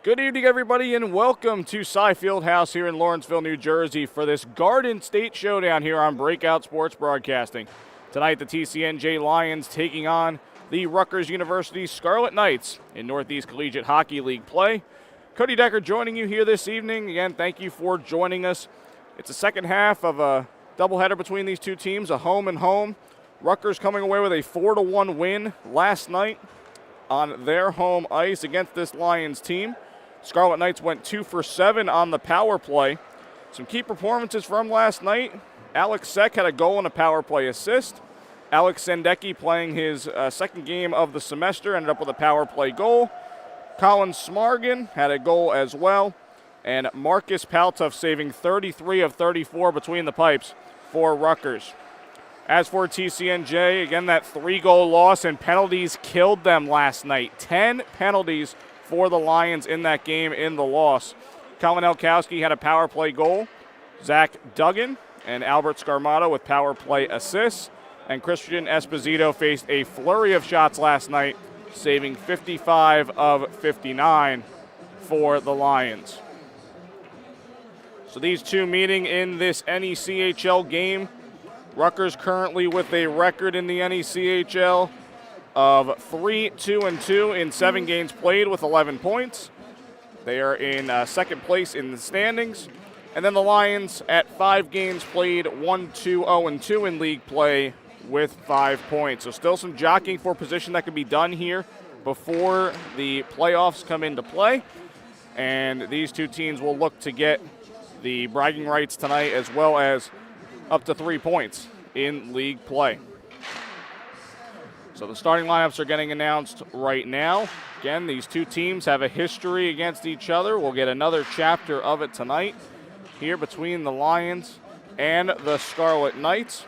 Good evening, everybody, and welcome to TSAI Field House here in Lawrenceville, New Jersey for this Garden State Showdown here on Breakout Sports Broadcasting. Tonight, the TCNJ Lions taking on the Rutgers University Scarlet Knights in Northeast Collegiate Hockey League play. Cody Decker joining you here this evening. Again, thank you for joining us. It's the second half of a doubleheader between these two teams, a home and home. Rutgers coming away with a 4-1 win last night on their home ice against this Lions team. Scarlet Knights went 2 for 7 on the power play. Some key performances from last night. Alex Seck had a goal and a power play assist. Alex Sendecki, playing his second game of the semester, ended up with a power play goal. Colin Smargan had a goal as well. And Marcus Paltuff saving 33 of 34 between the pipes for Rutgers. As for TCNJ, again, that 3-goal loss and penalties killed them last night. 10 penalties for the Lions in that game in the loss. Colin Elkowski had a power play goal. Zach Duggan and Albert Scarmato with power play assists. And Christian Esposito faced a flurry of shots last night, saving 55 of 59 for the Lions. So these two meeting in this NECHL game. Rutgers currently with a record in the NECHL of 3-2-2 in 7 games played with 11 points. They are in second place in the standings. And then the Lions at 5 games played, 1-2-0-2 in league play with 5 points. So still some jockeying for position that can be done here before the playoffs come into play. And these two teams will look to get the bragging rights tonight, as well as up to 3 points in league play. So the starting lineups are getting announced right now. Again, these two teams have a history against each other. We'll get another chapter of it tonight here between the Lions and the Scarlet Knights.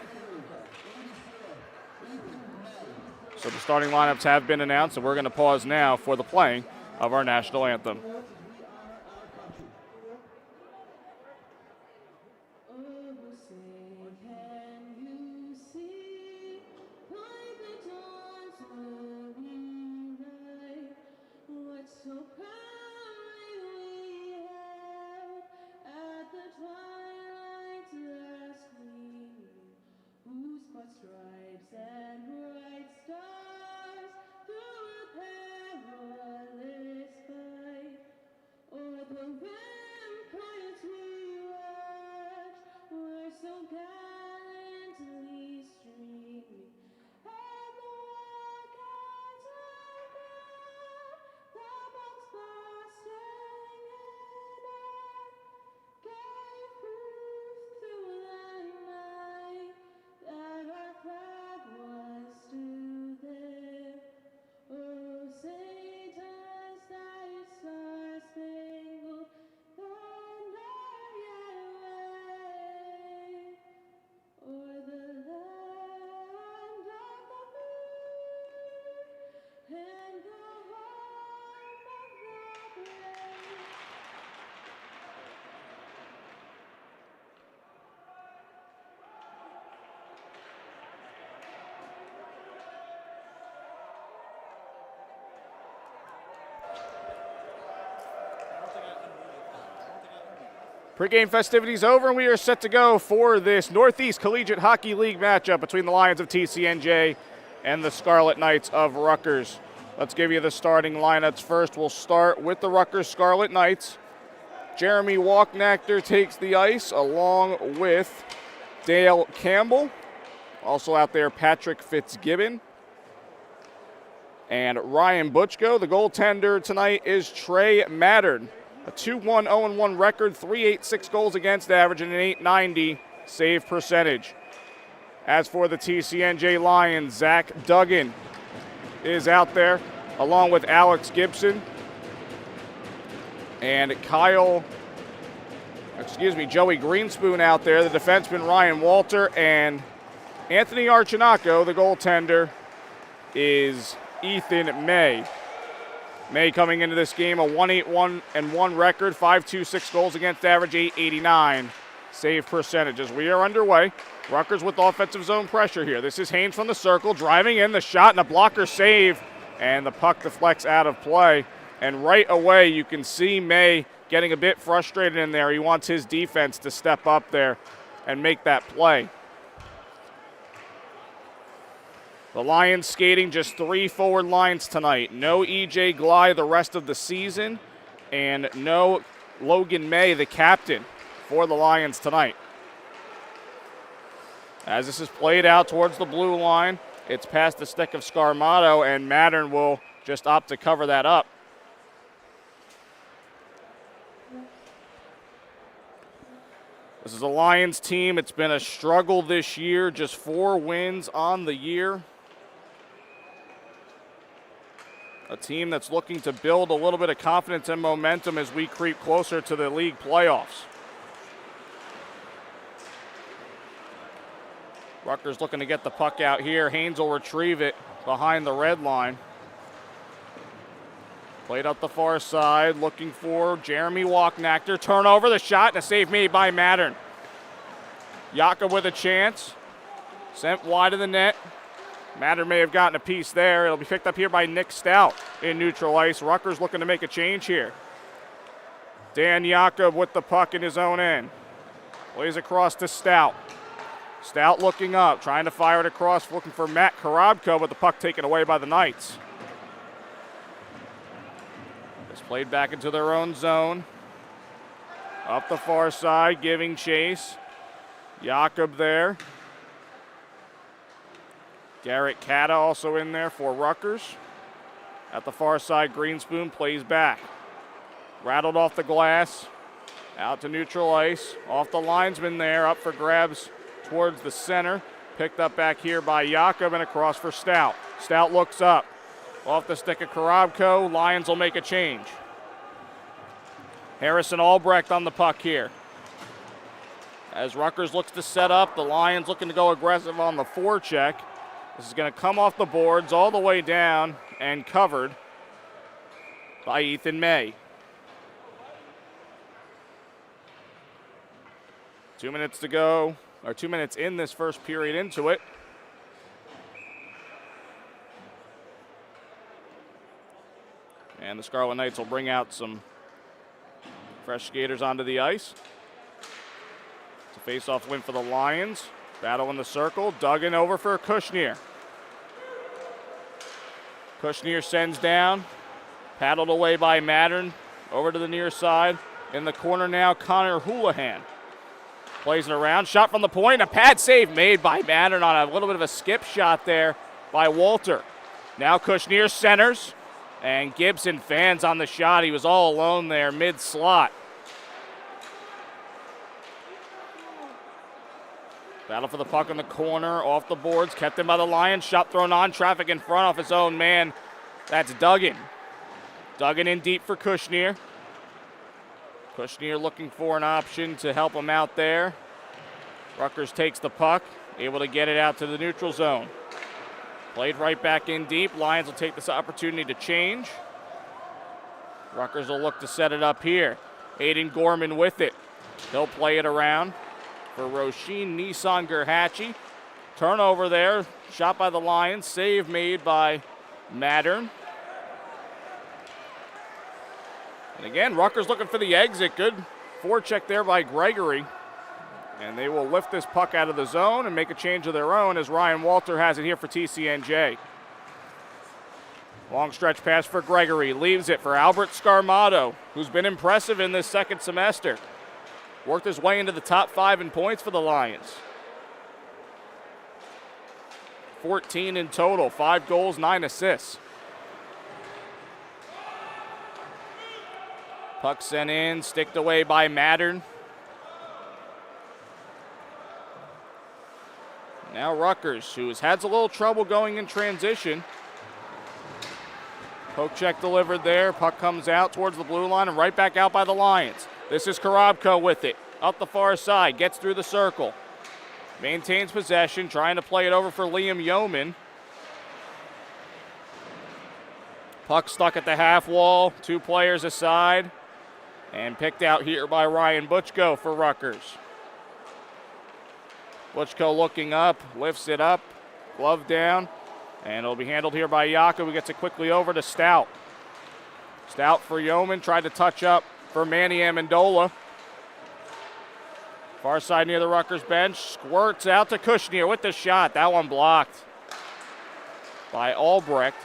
So the starting lineups have been announced, and we're going to pause now for the playing of our national anthem. Pre-game festivities over, and we are set to go for this Northeast Collegiate Hockey League matchup between the Lions of TCNJ and the Scarlet Knights of Rutgers. Let's give you the starting lineups first. We'll start with the Rutgers Scarlet Knights. Jeremy Walknachter takes the ice along with Dale Campbell. Also out there, Patrick Fitzgibbon and Ryan Butchko. The goaltender tonight is Trey Mattern. A 2-1-0-1 record, 3.86 goals against average, and an .890 save percentage. As for the TCNJ Lions, Zach Duggan is out there, along with Alex Gibson and Joey Greenspoon out there, the defenseman Ryan Walter, and Anthony Archinaco, the goaltender, is Ethan May. May coming into this game, a 1-8-1-1 record, 5.26 goals against average, .889 save percentage. As we are underway, Rutgers with offensive zone pressure here. This is Haynes from the circle, driving in the shot and a blocker save, and the puck deflects out of play. And right away you can see May getting a bit frustrated in there. He wants his defense to step up there and make that play. The Lions skating just 3 forward lines tonight. No E.J. Glye the rest of the season, and no Logan May, the captain, for the Lions tonight. As this is played out towards the blue line, it's past the stick of Scarmato, and Mattern will just opt to cover that up. This is a Lions team. It's been a struggle this year, just 4 wins on the year. A team that's looking to build a little bit of confidence and momentum as we creep closer to the league playoffs. Rutgers looking to get the puck out here. Haynes will retrieve it behind the red line. Played up the far side, looking for Jeremy Walknachter. Turnover, the shot, and a save made by Mattern. Jakob with a chance. Sent wide of the net. Mattern may have gotten a piece there. It'll be picked up here by Nick Stout in neutral ice. Rutgers looking to make a change here. Dan Jakob with the puck in his own end. Plays across to Stout. Stout looking up, trying to fire it across, looking for Matt Korobko, but the puck taken away by the Knights. It's played back into their own zone. Up the far side, giving chase. Jakob there. Garrett Cata also in there for Rutgers. At the far side, Greenspoon plays back. Rattled off the glass. Out to neutral ice. Off the linesman there, up for grabs towards the center. Picked up back here by Jakob and across for Stout. Stout looks up. Off the stick of Korobko. Lions will make a change. Harrison Albrecht on the puck here. As Rutgers looks to set up, the Lions looking to go aggressive on the forecheck. This is going to come off the boards all the way down and covered by Ethan May. 2 minutes to go, or 2 minutes in this first period into it. And the Scarlet Knights will bring out some fresh skaters onto the ice. It's a face-off win for the Lions. Battle in the circle. Duggan over for Kushner. Kushner sends down. Paddled away by Mattern. Over to the near side. In the corner now, Connor Houlihan. Plays it around. Shot from the point. A pad save made by Mattern on a little bit of a skip shot there by Walter. Now Kushner centers. And Gibson fans on the shot. He was all alone there mid-slot. Battle for the puck in the corner, off the boards, kept in by the Lions. Shot thrown on, traffic in front off his own man. That's Duggan. Duggan in deep for Kushner. Kushner looking for an option to help him out there. Rutgers takes the puck, able to get it out to the neutral zone. Played right back in deep. Lions will take this opportunity to change. Rutgers will look to set it up here. Aiden Gorman with it. He'll play it around for Roisin Nissan-Gerhatchie. Turnover there, shot by the Lions, save made by Mattern. And again, Rutgers looking for the exit. Good forecheck there by Gregory. And they will lift this puck out of the zone and make a change of their own as Ryan Walter has it here for TCNJ. Long stretch pass for Gregory, leaves it for Albert Scarmato, who's been impressive in this second semester. Worked his way into the top 5 in points for the Lions. 14 in total, 5 goals, 9 assists. Puck sent in, sticked away by Mattern. Now Rutgers, who has had a little trouble going in transition. Poke check delivered there. Puck comes out towards the blue line and right back out by the Lions. This is Korobko with it. Up the far side, gets through the circle. Maintains possession, trying to play it over for Liam Yeoman. Puck stuck at the half wall, 2 players aside. And picked out here by Ryan Butchko for Rutgers. Butchko looking up, lifts it up, glove down, and it'll be handled here by Jakob, who gets it quickly over to Stout. Stout for Yeoman, tried to touch up for Manny Amendola. Far side near the Rutgers bench, squirts out to Kushner with the shot. That one blocked by Albrecht.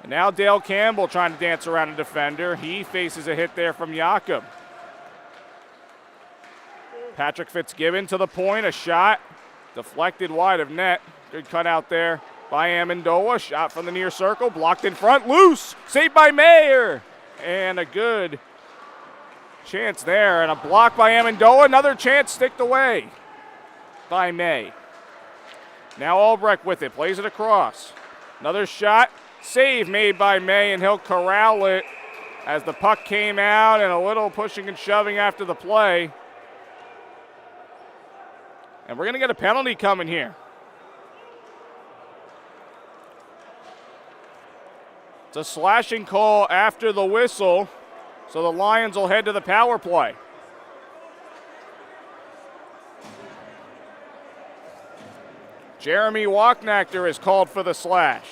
And now Dale Campbell trying to dance around a defender. He faces a hit there from Jakob. Patrick Fitzgibbon to the point, a shot deflected wide of net. Good cut out there by Amendola. Shot from the near circle, blocked in front, loose, saved by Mayer. And a good chance there, and a block by Amendola. Another chance sticked away by May. Now Albrecht with it, plays it across. Another shot, save made by May, and he'll corral it as the puck came out, and a little pushing and shoving after the play. And we're going to get a penalty coming here. It's a slashing call after the whistle, so the Lions will head to the power play. Jeremy Walknachter is called for the slash.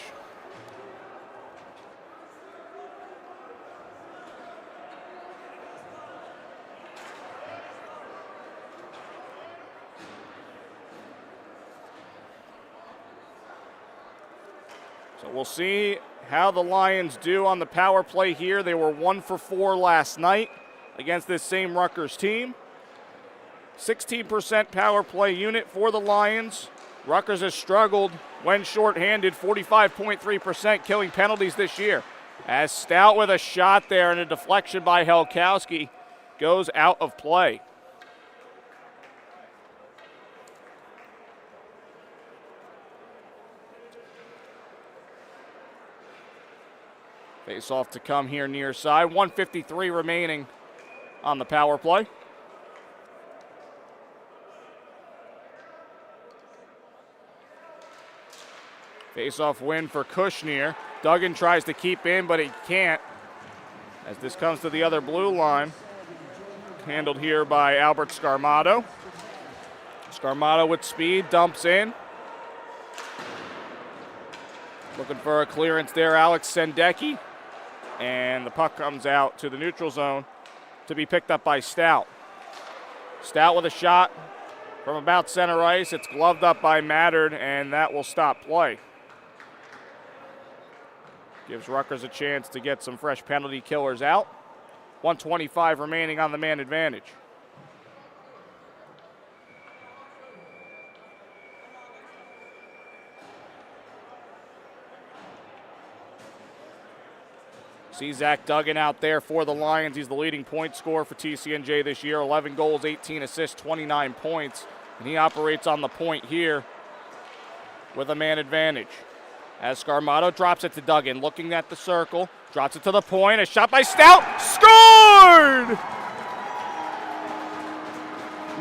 So we'll see how the Lions do on the power play here. They were 1 for 4 last night against this same Rutgers team. 16% power play unit for the Lions. Rutgers has struggled when shorthanded, 45.3% killing penalties this year. As Stout with a shot there and a deflection by Helkowski goes out of play. Face off to come here near side. 1:53 remaining on the power play. Face-off win for Kushner. Duggan tries to keep in, but he can't. As this comes to the other blue line. Handled here by Albert Scarmato. Scarmato with speed, dumps in. Looking for a clearance there, Alex Sendecki. And the puck comes out to the neutral zone to be picked up by Stout. Stout with a shot from about center ice. It's gloved up by Mattern, and that will stop play. Gives Rutgers a chance to get some fresh penalty killers out. 1:25 remaining on the man advantage. See Zach Duggan out there for the Lions. He's the leading point scorer for TCNJ this year. 11 goals, 18 assists, 29 points. And he operates on the point here with a man advantage. As Scarmato drops it to Duggan, looking at the circle, drops it to the point. A shot by Stout, scored!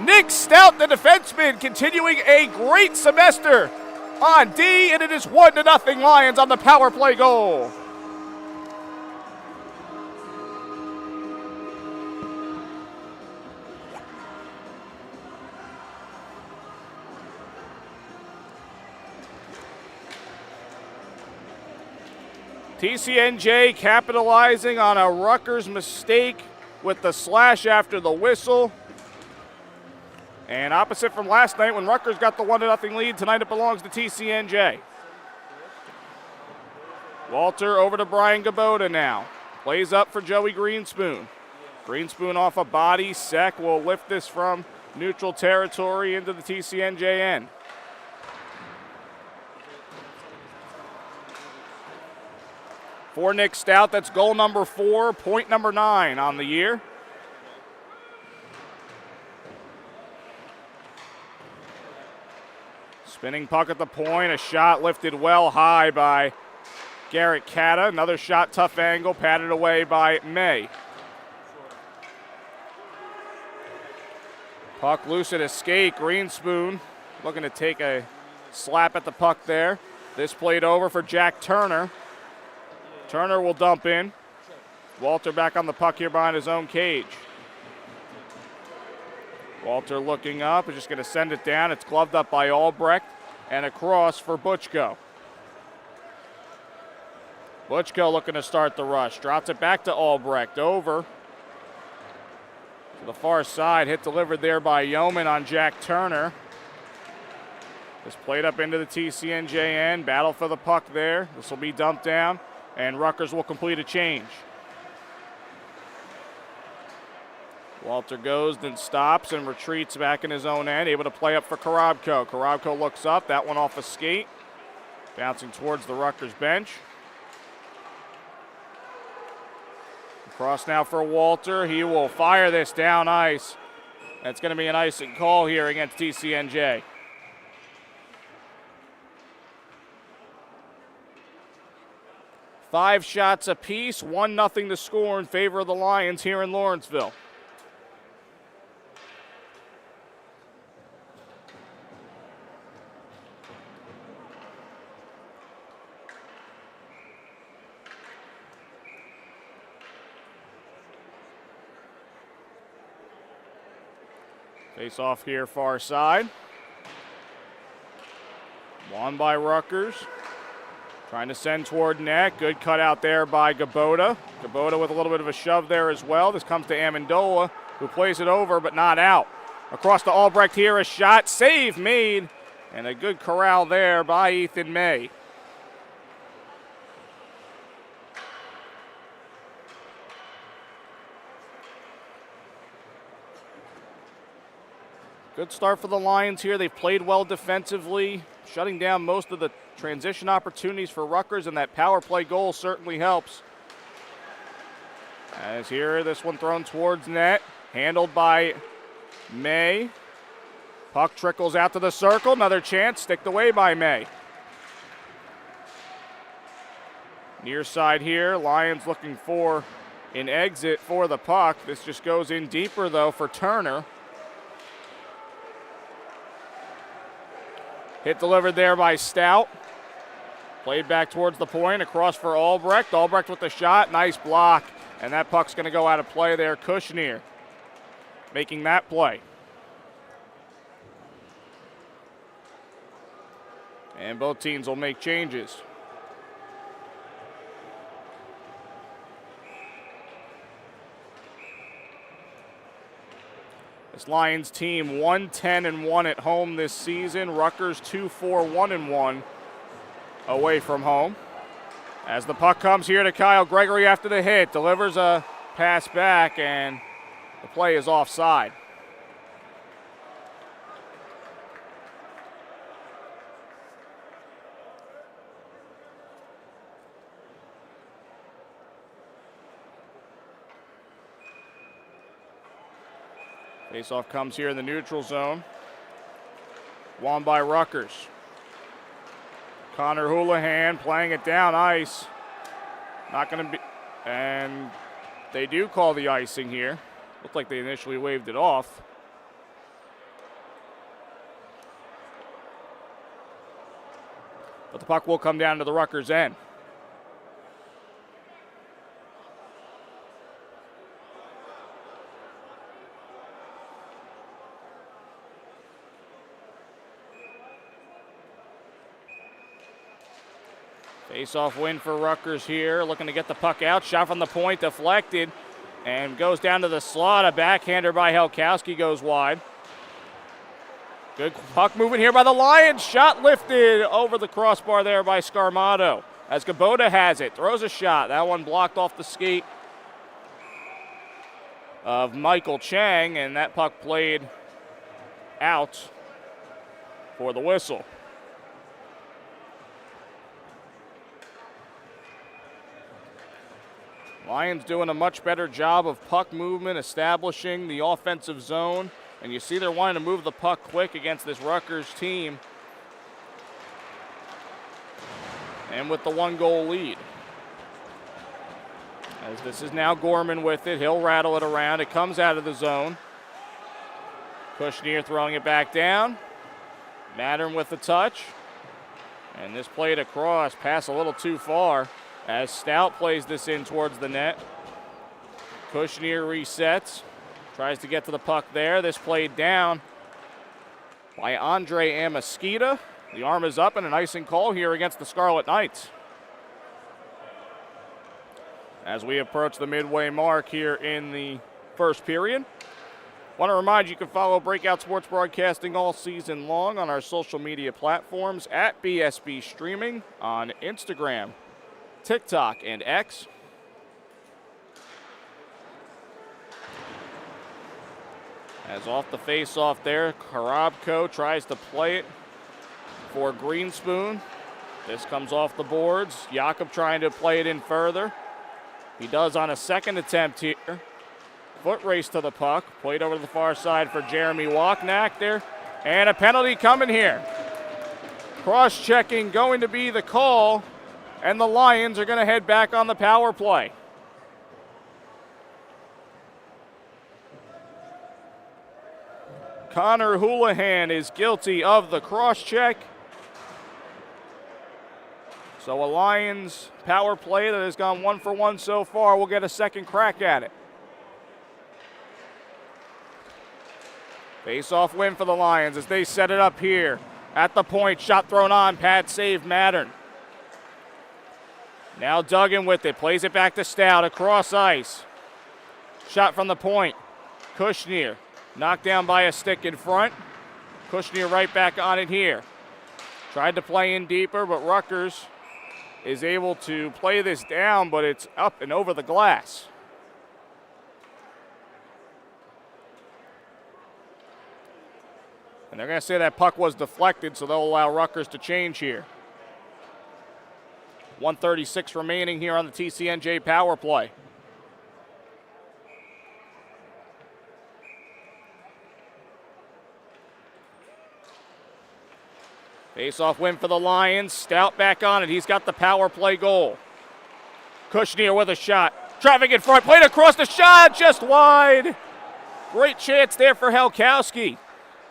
Nick Stout, the defenseman, continuing a great semester on D, and it is 1-0 Lions on the power play goal. TCNJ capitalizing on a Rutgers mistake with the slash after the whistle. And opposite from last night when Rutgers got the 1-0 lead, tonight it belongs to TCNJ. Walter over to Brian Gabota now. Plays up for Joey Greenspoon. Greenspoon off a body. Sek will lift this from neutral territory into the TCNJ end. For Nick Stout, that's goal number 4, point number 9 on the year. Spinning puck at the point, a shot lifted well high by Garrett Cata. Another shot, tough angle, patted away by May. Puck loose at a skate. Greenspoon looking to take a slap at the puck there. This played over for Jack Turner. Turner will dump in. Walter back on the puck here behind his own cage. Walter looking up, is just going to send it down. It's gloved up by Albrecht and across for Butchko. Butchko looking to start the rush. Drops it back to Albrecht. Over to the far side. Hit delivered there by Yeoman on Jack Turner. This played up into the TCNJ end. Battle for the puck there. This will be dumped down, and Rutgers will complete a change. Walter goes, then stops and retreats back in his own end. Able to play up for Korobko. Korobko looks up. That one off a skate. Bouncing towards the Rutgers bench. Cross now for Walter. He will fire this down ice. That's going to be an icing call here against TCNJ. Five shots apiece, 1-0 to score in favor of the Lions here in Lawrenceville. Face off here, far side. Won by Rutgers. Trying to send toward net. Good cut out there by Gabota. Gabota with a little bit of a shove there as well. This comes to Amendola, who plays it over, but not out. Across to Albrecht here, a shot. Save made. And a good corral there by Ethan May. Good start for the Lions here. They've played well defensively, shutting down most of the transition opportunities for Rutgers, and that power play goal certainly helps. As here, this one thrown towards net, handled by May. Puck trickles out to the circle. Another chance, sticked away by May. Near side here, Lions looking for an exit for the puck. This just goes in deeper, though, for Turner. Hit delivered there by Stout. Played back towards the point, across for Albrecht. Albrecht with the shot, nice block. And that puck's going to go out of play there. Kushner making that play. And both teams will make changes. This Lions team 1-10-1 at home this season. Rutgers 2-4-1-1 away from home. As the puck comes here to Kyle Gregory after the hit, delivers a pass back, and the play is offside. Faceoff comes here in the neutral zone. Won by Rutgers. Connor Houlihan playing it down ice. Not going to be, and they do call the icing here. Looked like they initially waved it off. But the puck will come down to the Rutgers end. Face-off win for Rutgers here, looking to get the puck out. Shot from the point, deflected, and goes down to the slot. A backhander by Helkowski goes wide. Good puck movement here by the Lions. Shot lifted over the crossbar there by Scarmato. As Gabota has it, throws a shot. That one blocked off the skate of Michael Chang, and that puck played out for the whistle. Lions doing a much better job of puck movement, establishing the offensive zone. And you see they're wanting to move the puck quick against this Rutgers team. And with the 1-goal lead. As this is now Gorman with it, he'll rattle it around. It comes out of the zone. Kushner throwing it back down. Mattern with the touch. And this played across, pass a little too far. As Stout plays this in towards the net. Kushner resets. Tries to get to the puck there. This played down by Andre Amasquita. The arm is up and an icing call here against the Scarlet Knights. as we approach the midway mark here in the first period. Want to remind you can follow Breakout Sports Broadcasting all season long on our social media platforms at BSB Streaming on Instagram, TikTok, and X. As off the face-off there, Karabko tries to play it for Greenspoon. This comes off the boards. Jakob trying to play it in further. He does on a second attempt here. Foot race to the puck. Played over to the far side for Jeremy Wachnack there. And a penalty coming here. Cross-checking going to be the call. And the Lions are going to head back on the power play. Connor Houlihan is guilty of the cross-check. So a Lions power play that has gone 1 for 1 so far will get a second crack at it. Face-off win for the Lions as they set it up here. At the point, shot thrown on, pad save Mattern. Now Duggan with it, plays it back to Stout across ice. Shot from the point, Kushner. Knocked down by a stick in front. Kushner right back on it here. Tried to play in deeper, but Rutgers is able to play this down, but it's up and over the glass. And they're going to say that puck was deflected, so they'll allow Rutgers to change here. 1:36 remaining here on the TCNJ power play. Face-off win for the Lions. Stout back on it. He's got the power play goal. Kushner with a shot. Traffic in front. Played across the shot. Just wide. Great chance there for Helkowski.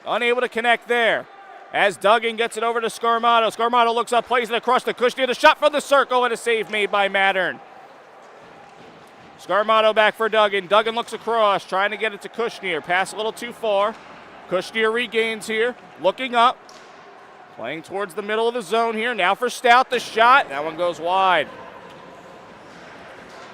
Unable to connect there. As Duggan gets it over to Scarmato. Scarmato looks up, plays it across to Kushner. The shot from the circle and a save made by Mattern. Scarmato back for Duggan. Duggan looks across, trying to get it to Kushner. Pass a little too far. Kushner regains here. Looking up. Playing towards the middle of the zone here. Now for Stout, the shot. That one goes wide.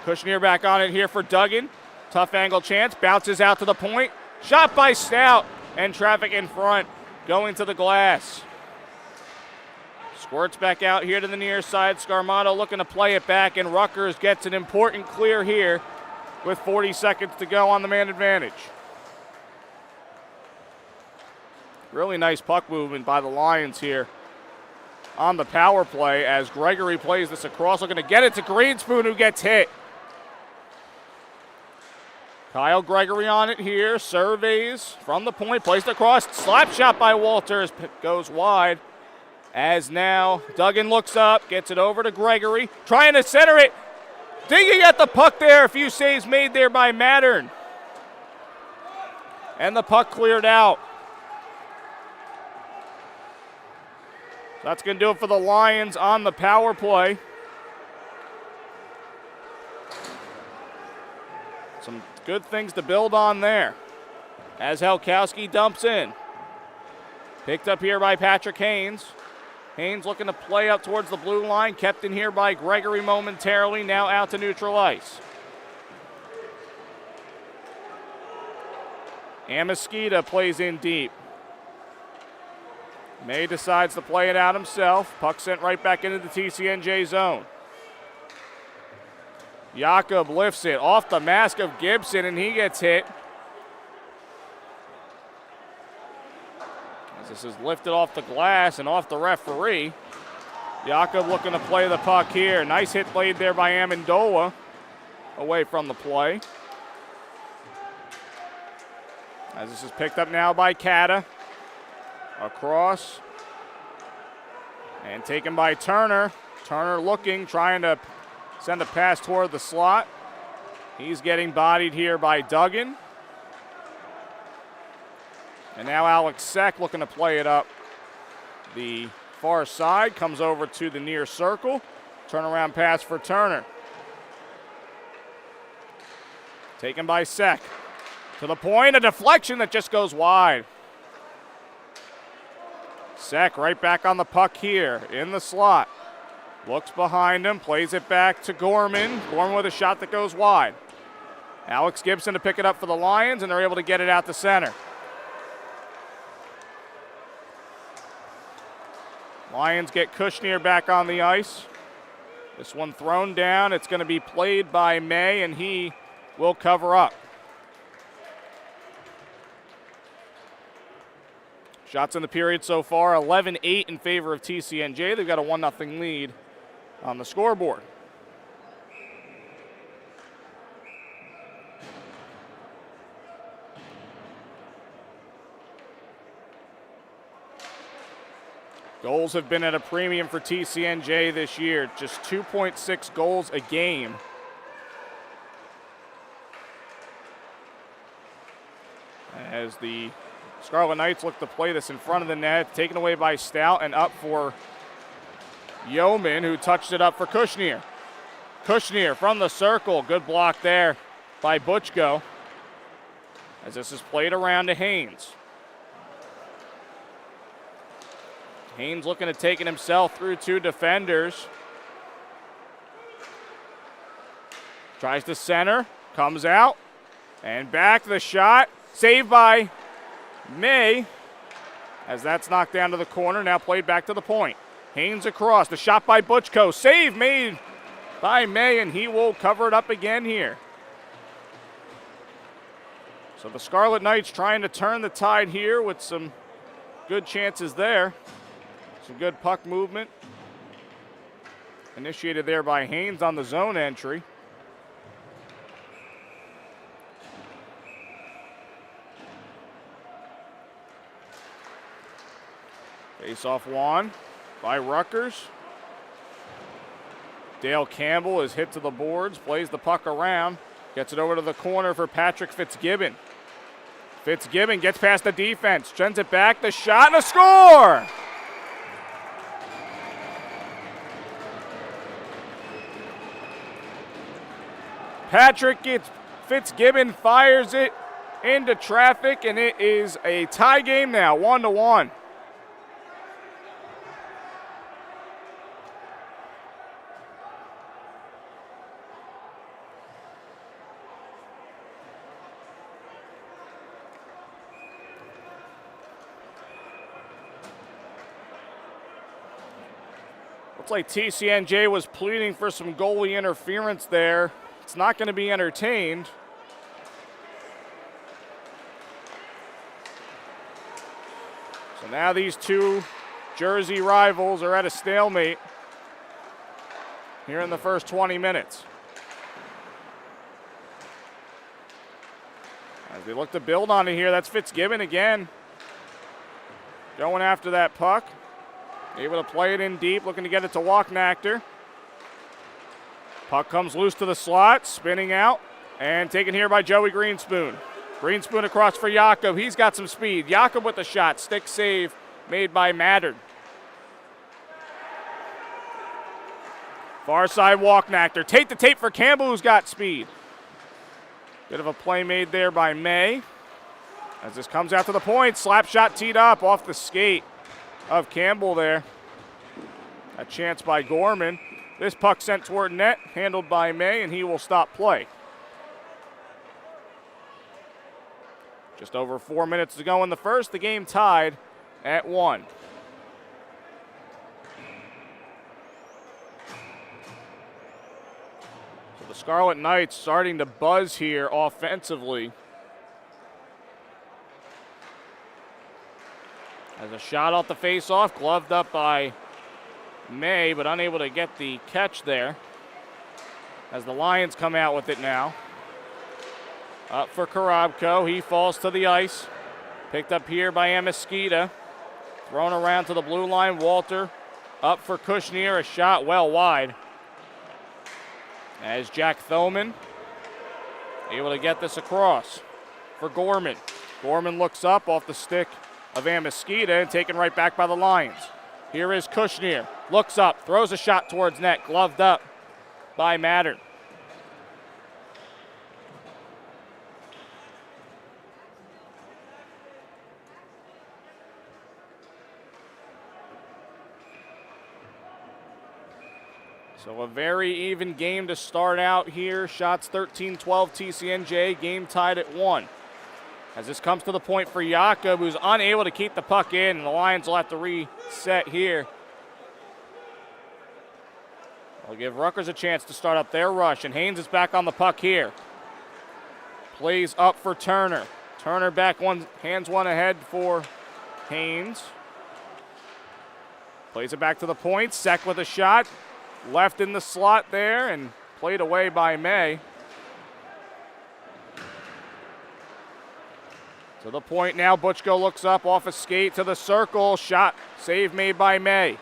Kushner back on it here for Duggan. Tough angle chance. Bounces out to the point. Shot by Stout. And traffic in front. Going to the glass. Squirts back out here to the near side. Scarmato looking to play it back. And Rutgers gets an important clear here with 40 seconds to go on the man advantage. Really nice puck movement by the Lions here on the power play as Gregory plays this across, looking to get it to Greenspoon, who gets hit. Kyle Gregory on it here, surveys from the point, plays it across, slap shot by Walters, goes wide. As now Duggan looks up, gets it over to Gregory, trying to center it, digging at the puck there, a few saves made there by Mattern. And the puck cleared out. That's going to do it for the Lions on the power play. Some good things to build on there. As Helkowski dumps in. Picked up here by Patrick Haynes. Haynes looking to play up towards the blue line. Kept in here by Gregory momentarily. Now out to neutral ice. Amiskita plays in deep. May decides to play it out himself. Puck sent right back into the TCNJ zone. Jakob lifts it off the mask of Gibson, and he gets hit. As this is lifted off the glass and off the referee. Jakob looking to play the puck here. Nice hit played there by Amendola. Away from the play. As this is picked up now by Cata. Across. And taken by Turner. Turner looking, trying to send a pass toward the slot. He's getting bodied here by Duggan. And now Alex Seck looking to play it up the far side. Comes over to the near circle. Turnaround pass for Turner. Taken by Seck. To the point, a deflection that just goes wide. Seck right back on the puck here in the slot. Looks behind him, plays it back to Gorman. Gorman with a shot that goes wide. Alex Gibson to pick it up for the Lions, and they're able to get it out to center. Lions get Kushner back on the ice. This one thrown down. It's going to be played by May, and he will cover up. Shots in the period so far, 11-8 in favor of TCNJ. They've got a 1-0 lead on the scoreboard. Goals have been at a premium for TCNJ this year, just 2.6 goals a game. As the Scarlet Knights look to play this in front of the net, taken away by Stout and up for Yeoman, who touched it up for Kushner. Kushner from the circle, good block there by Butchko. As this is played around to Haynes. Haynes looking to take it himself through two defenders. Tries to center, comes out, and back the shot. Saved by May, as that's knocked down to the corner, now played back to the point. Haynes across, the shot by Butchko. Save made by May, and he will cover it up again here. So the Scarlet Knights trying to turn the tide here with some good chances there. Some good puck movement. Initiated there by Haynes on the zone entry. Face-off won by Rutgers. Dale Campbell is hit to the boards, plays the puck around, gets it over to the corner for Patrick Fitzgibbon. Fitzgibbon gets past the defense, sends it back, the shot, and a score! Patrick Fitzgibbon fires it into traffic, and it is a tie game now, 1-1. Looks like TCNJ was pleading for some goalie interference there. It's not going to be entertained. So now these two Jersey rivals are at a stalemate here in the first 20 minutes. As they look to build on it here, that's Fitzgibbon again. Going after that puck. Able to play it in deep, looking to get it to Walknachter. Puck comes loose to the slot, spinning out, and taken here by Joey Greenspoon. Greenspoon across for Jakob. He's got some speed. Jakob with the shot. Stick save made by Mattern. Far side Walknachter. Tape to tape for Campbell, who's got speed. Bit of a play made there by May. As this comes out to the point, slap shot teed up off the skate of Campbell there. A chance by Gorman. This puck sent toward net, handled by May, and he will stop play. Just over 4 minutes to go in the first. The game tied at 1. So the Scarlet Knights starting to buzz here offensively. As a shot off the face-off, gloved up by May, but unable to get the catch there. As the Lions come out with it now. Up for Karabko. He falls to the ice. Picked up here by Amiskita. Thrown around to the blue line. Walter up for Kushner. A shot well wide. As Jack Thoman able to get this across for Gorman. Gorman looks up off the stick of Amiskita and taken right back by the Lions. Here is Kushner. Looks up, throws a shot towards net, gloved up by Mattern. So a very even game to start out here. Shots 13-12 TCNJ, game tied at 1. As this comes to the point for Jakob, who's unable to keep the puck in, and the Lions will have to reset here. They'll give Rutgers a chance to start up their rush, and Haynes is back on the puck here. Plays up for Turner. Turner back one, hands one ahead for Haynes. Plays it back to the point. Sek with a shot. Left in the slot there and played away by May. To the point now, Butchko looks up off a skate to the circle. Shot, save made by May.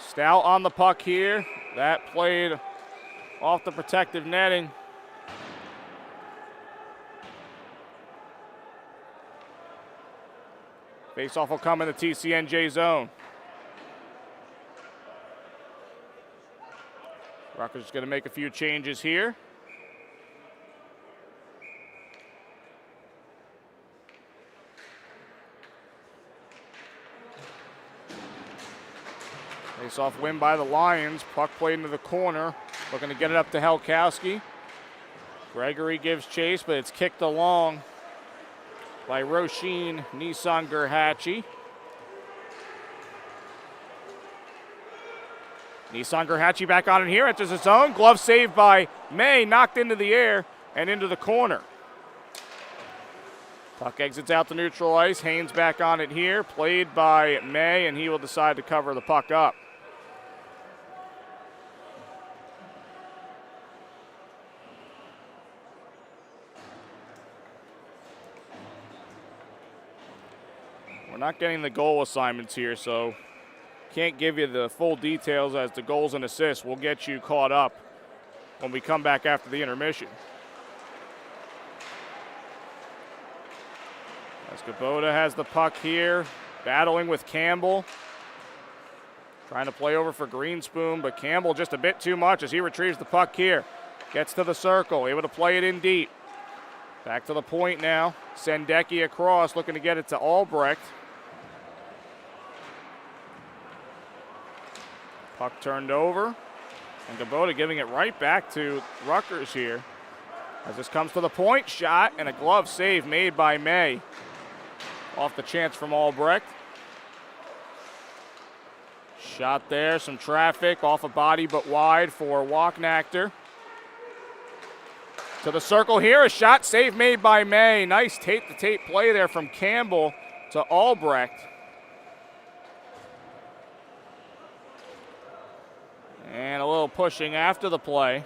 Stout on the puck here. That played off the protective netting. Faceoff will come in the TCNJ zone. Rutgers is going to make a few changes here. Face-off win by the Lions. Puck played into the corner. Looking to get it up to Helkowski. Gregory gives chase, but it's kicked along by Roisin Nissan-Gerhatchie. Nissan-Gerhatchie back on it here, enters his own. Glove saved by May, knocked into the air and into the corner. Puck exits out to neutral ice. Haynes back on it here, played by May, and he will decide to cover the puck up. We're not getting the goal assignments here, so can't give you the full details as to goals and assists. We'll get you caught up when we come back after the intermission. As Kubota has the puck here, battling with Campbell. Trying to play over for Greenspoon, but Campbell just a bit too much as he retrieves the puck here. Gets to the circle, able to play it in deep. Back to the point now. Sendeki across, looking to get it to Albrecht. Puck turned over, and Kubota giving it right back to Rutgers here. As this comes to the point, shot, and a glove save made by May. Off the chance from Albrecht. Shot there, some traffic, off a body but wide for Walknachter. To the circle here, a shot, save made by May. Nice tape-to-tape play there from Campbell to Albrecht. And a little pushing after the play.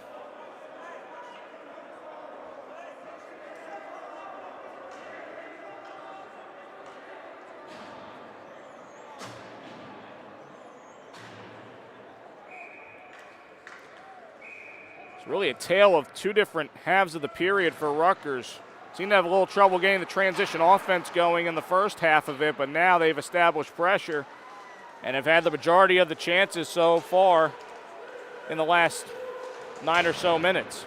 It's really a tale of two different halves of the period for Rutgers. Seemed to have a little trouble getting the transition offense going in the first half of it, but now they've established pressure and have had the majority of the chances so far in the last 9 or so minutes.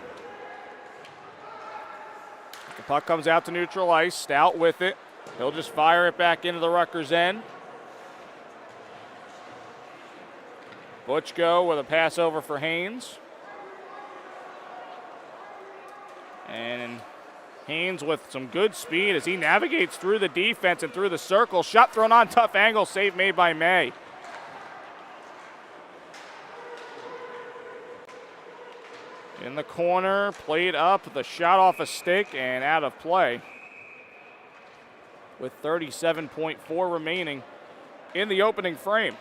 The puck comes out to neutral ice. Stout with it. He'll just fire it back into the Rutgers end. Butchko with a pass over for Haynes. And Haynes with some good speed as he navigates through the defense and through the circle. Shot thrown on, tough angle, save made by May. In the corner, played up, the shot off a stick and out of play. With 37.4 remaining in the opening frame.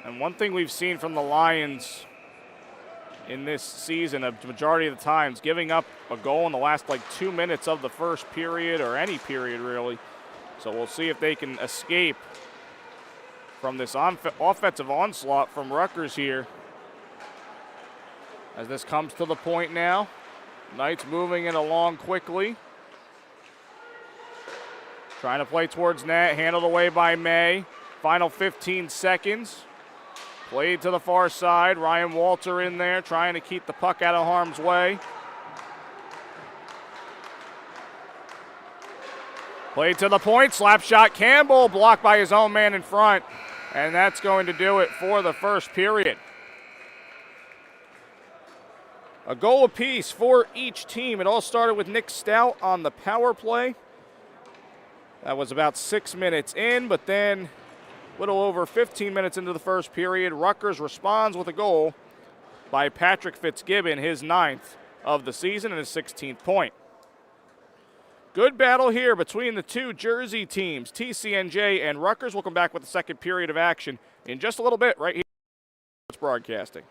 And one thing we've seen from the Lions in this season, a majority of the times, giving up a goal in the last 2 minutes of the first period, or any period really. So we'll see if they can escape from this offensive onslaught from Rutgers here. As this comes to the point now, Knights moving it along quickly. Trying to play towards net, handled away by May. Final 15 seconds. Played to the far side, Ryan Walter in there trying to keep the puck out of harm's way. Played to the point, slap shot Campbell, blocked by his own man in front. And that's going to do it for the first period. A goal apiece for each team. It all started with Nick Stout on the power play. That was about 6 minutes in, but then a little over 15 minutes into the first period, Rutgers responds with a goal by Patrick Fitzgibbon, his 9th of the season and his 16th point. Good battle here between the two Jersey teams, TCNJ and Rutgers. We'll come back with the second period of action in just a little bit right here on Sports Broadcasting.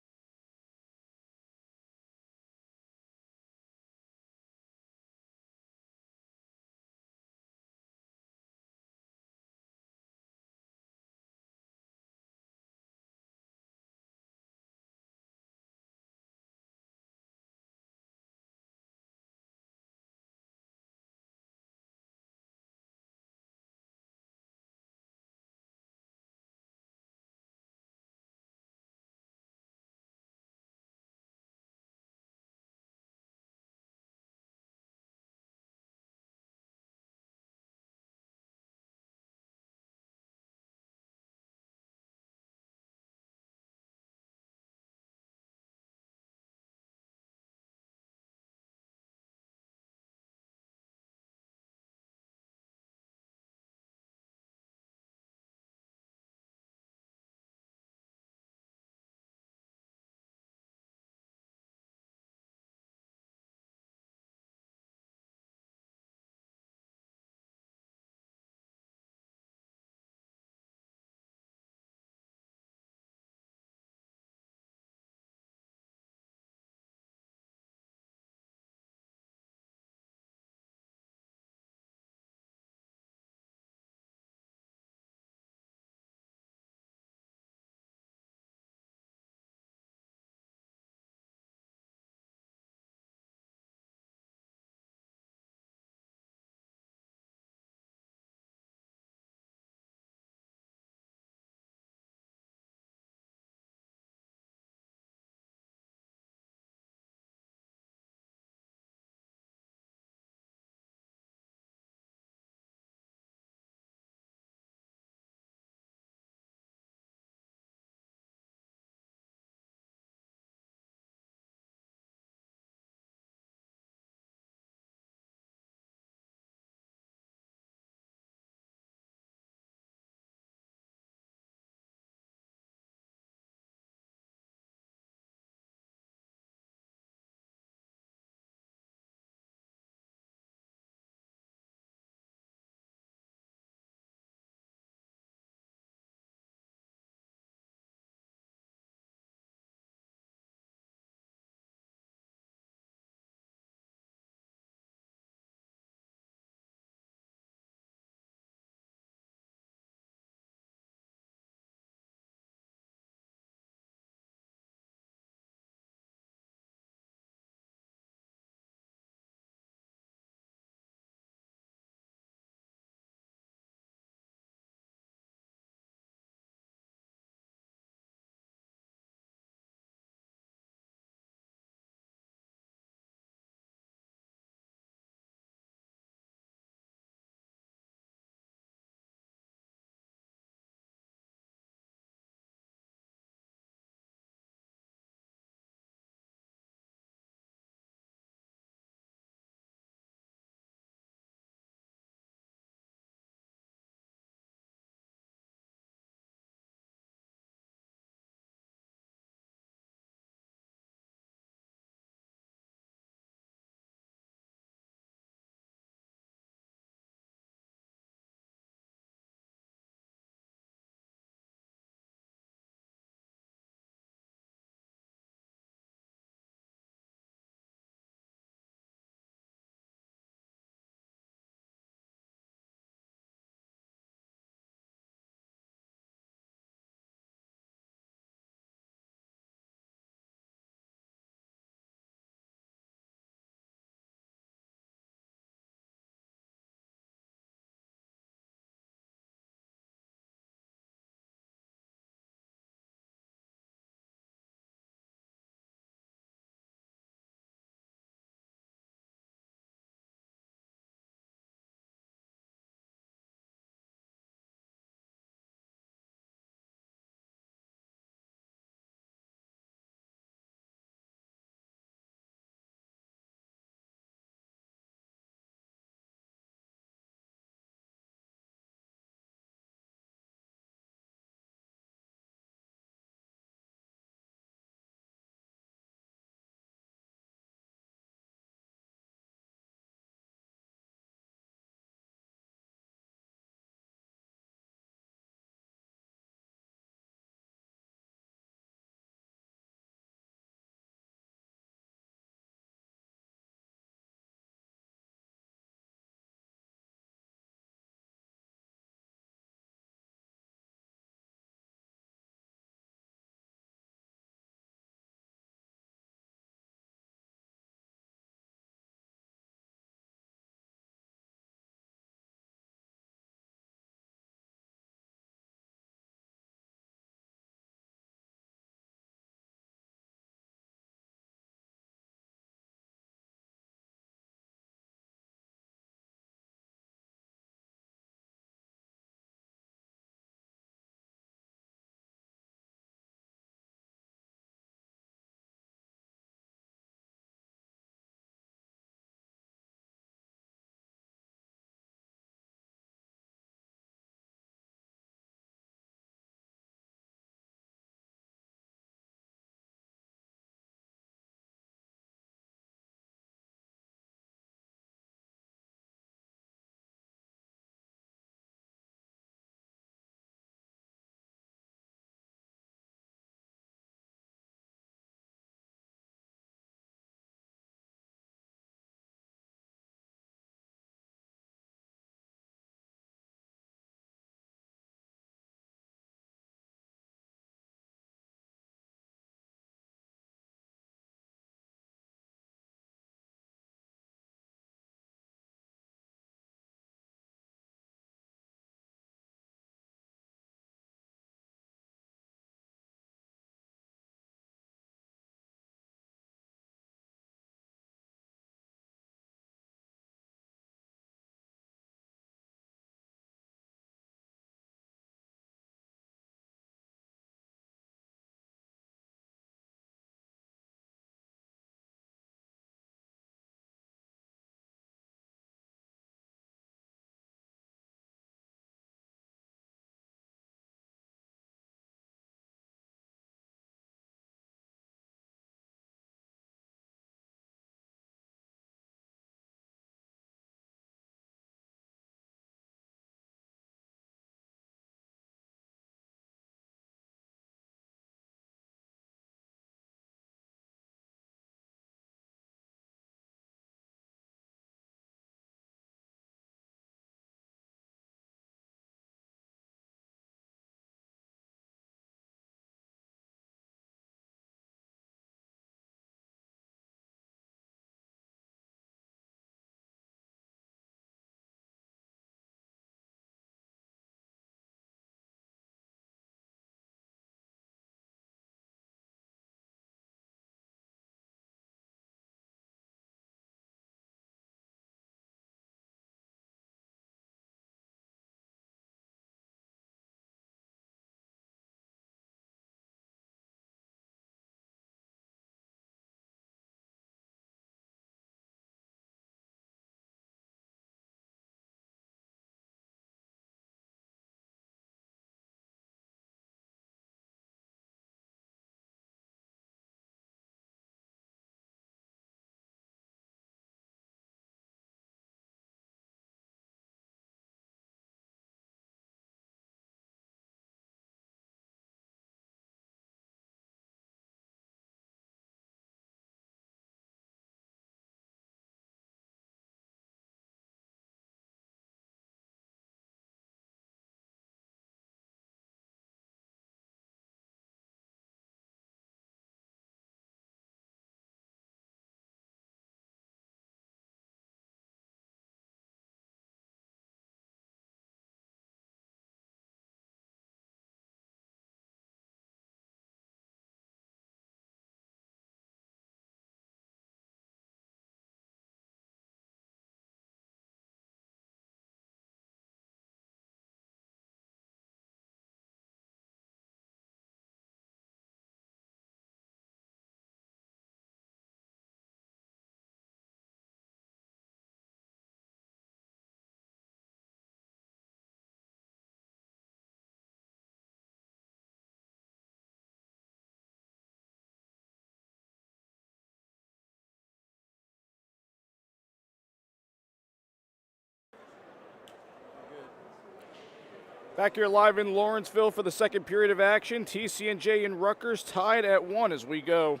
Back here live in Lawrenceville for the second period of action. TCNJ and Rutgers tied at 1 as we go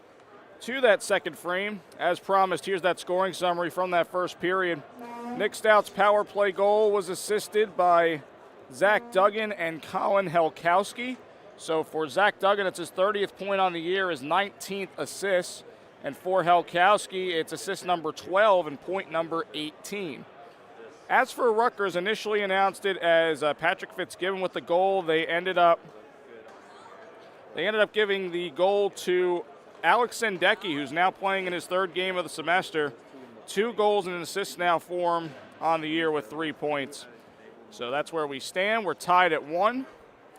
to that second frame. As promised, here's that scoring summary from that first period. Nick Stout's power play goal was assisted by Zach Duggan and Colin Helkowski. So for Zach Duggan, it's his 30th point on the year, his 19th assist. And for Helkowski, it's assist number 12 and point number 18. As for Rutgers, initially announced it as Patrick Fitzgibbon with the goal. They ended up giving the goal to Alex Sendecki, who's now playing in his third game of the semester. 2 goals and an assist now for him on the year with 3 points. So that's where we stand. We're tied at 1.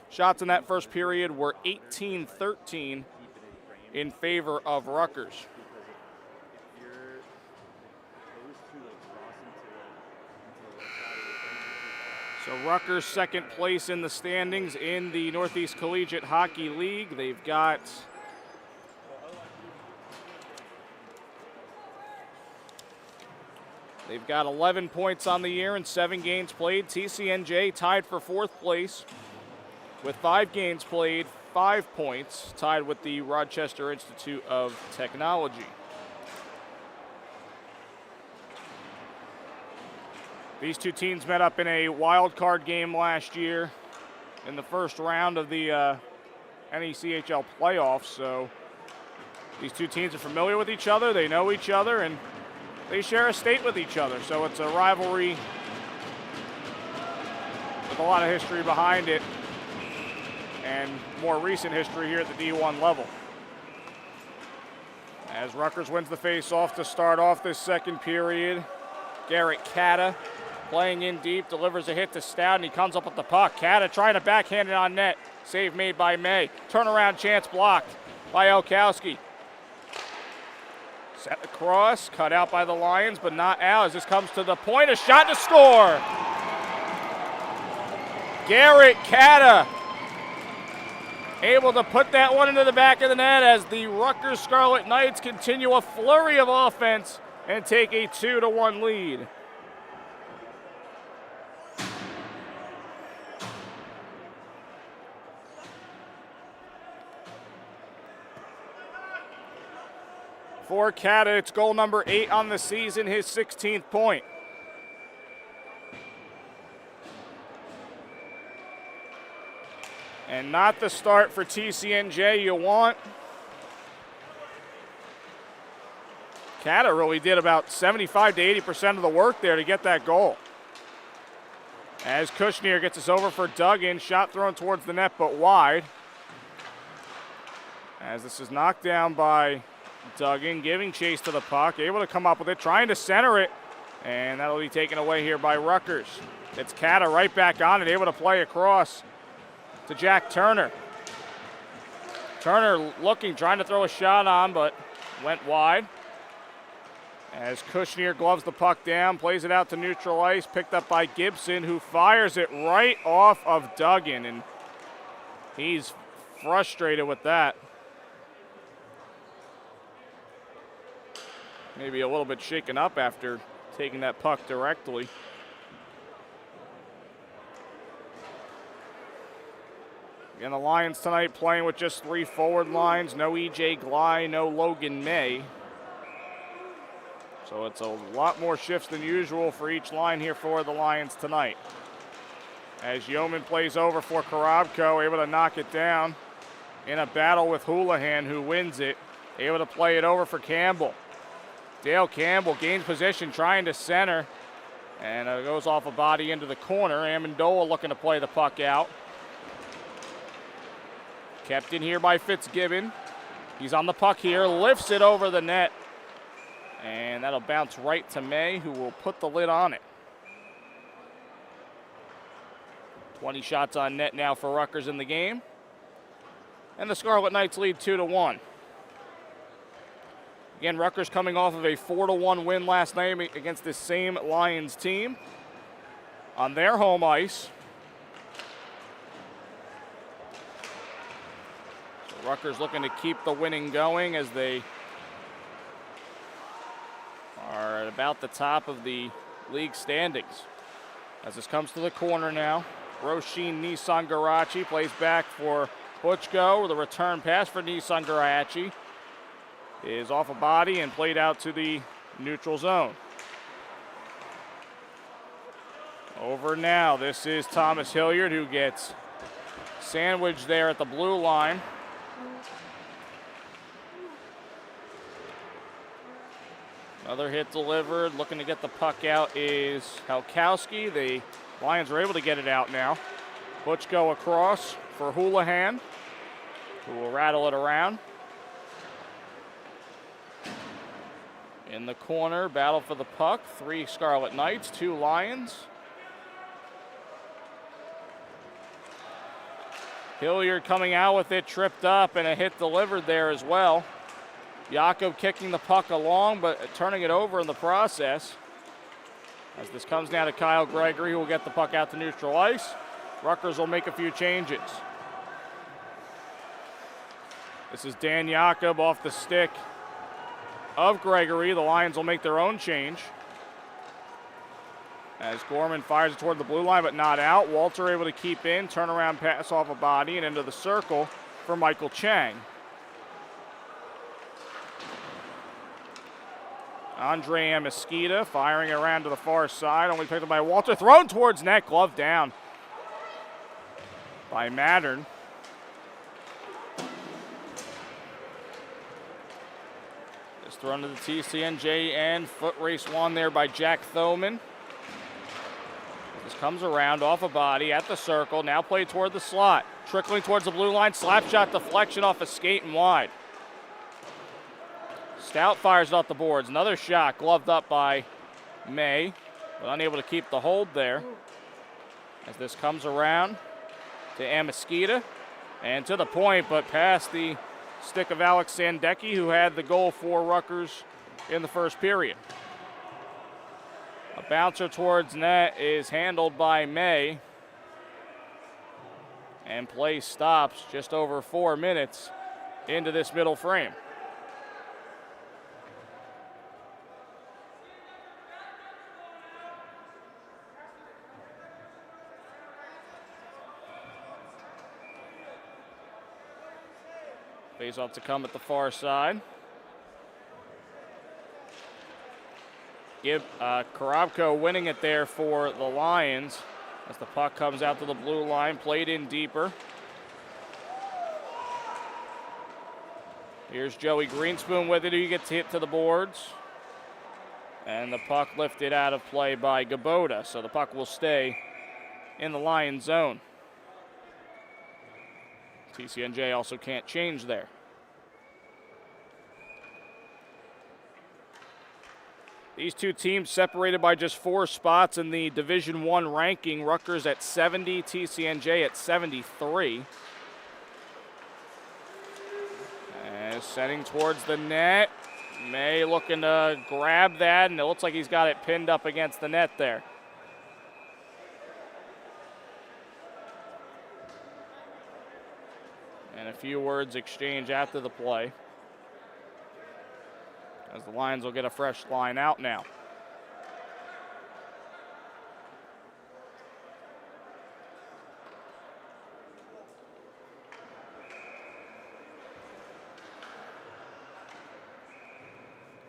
Shots in that first period were 18-13 in favor of Rutgers. So Rutgers second place in the standings in the Northeast Collegiate Hockey League. They've got They've got 11 points on the year and 7 games played. TCNJ tied for 4th place with 5 games played, 5 points, tied with the Rochester Institute of Technology. These two teams met up in a wild card game last year in the first round of the NECHL playoffs. So these two teams are familiar with each other. They know each other, and they share a state with each other. So it's a rivalry with a lot of history behind it and more recent history here at the D1 level. As Rutgers wins the face-off to start off this second period, Garrett Cata playing in deep, delivers a hit to Stout, and he comes up with the puck. Cata trying to backhand it on net. Save made by May. Turnaround chance blocked by Helkowski. Set across, cut out by the Lions, but not out as this comes to the point. A shot to score. Garrett Cata able to put that one into the back of the net as the Rutgers Scarlet Knights continue a flurry of offense and take a 2-1 lead. For Cata, it's goal number 8 on the season, his 16th point. And not the start for TCNJ you want. Cata really did about 75 to 80% of the work there to get that goal. As Kushner gets us over for Duggan, shot thrown towards the net but wide. As this is knocked down by Duggan, giving chase to the puck, able to come up with it, trying to center it, and that'll be taken away here by Rutgers. It's Cata right back on it, able to play across to Jack Turner. Turner looking, trying to throw a shot on, but went wide. As Kushner gloves the puck down, plays it out to neutral ice, picked up by Gibson, who fires it right off of Duggan, and he's frustrated with that. Maybe a little bit shaken up after taking that puck directly. Again, the Lions tonight playing with just 3 forward lines. No E.J. Glye, no Logan May. So it's a lot more shifts than usual for each line here for the Lions tonight. As Yeoman plays over for Korobko, able to knock it down in a battle with Houlihan, who wins it. Able to play it over for Campbell. Dale Campbell gains position, trying to center, and it goes off a body into the corner. Amendola looking to play the puck out. Kept in here by Fitzgibbon. He's on the puck here, lifts it over the net, and that'll bounce right to May, who will put the lid on it. 20 shots on net now for Rutgers in the game. And the Scarlet Knights lead 2-1. Again, Rutgers coming off of a 4-1 win last night against this same Lions team on their home ice. So Rutgers looking to keep the winning going as they are at about the top of the league standings. As this comes to the corner now, Roshin Nissan Garachi plays back for Butchko. The return pass for Nissan Garachi is off a body and played out to the neutral zone. Over now, this is Thomas Hilliard who gets sandwiched there at the blue line. Another hit delivered. Looking to get the puck out is Halkowski. The Lions are able to get it out now. Butchko across for Houlihan, who will rattle it around. In the corner, battle for the puck. 3 Scarlet Knights, 2 Lions. Hilliard coming out with it, tripped up, and a hit delivered there as well. Jakob kicking the puck along, but turning it over in the process. As this comes now to Kyle Gregory, who will get the puck out to neutral ice. Rutgers will make a few changes. This is Dan Jakob off the stick of Gregory. The Lions will make their own change. As Gorman fires it toward the blue line, but not out. Walter able to keep in, turnaround pass off a body and into the circle for Michael Chang. Andre Amesquita firing around to the far side, only picked up by Walter. Thrown towards net, glove down by Mattern. This thrown to the TCNJ and foot race won there by Jack Thoman. This comes around off a body at the circle, now played toward the slot. Trickling towards the blue line, slap shot deflection off a skate and wide. Stout fires off the boards. Another shot gloved up by May, but unable to keep the hold there. As this comes around to Amesquita and to the point, but past the stick of Alex Sandecki, who had the goal for Rutgers in the first period. A bouncer towards net is handled by May, and play stops just over 4 minutes into this middle frame. Face off to come at the far side. Korobko winning it there for the Lions as the puck comes out to the blue line, played in deeper. Here's Joey Greenspoon with it, who gets hit to the boards. And the puck lifted out of play by Gabota, so the puck will stay in the Lions zone. TCNJ also can't change there. These two teams separated by just 4 spots in the Division I ranking. Rutgers at 70, TCNJ at 73. And setting towards the net. May looking to grab that, and it looks like he's got it pinned up against the net there. And a few words exchanged after the play, as the Lions will get a fresh line out now.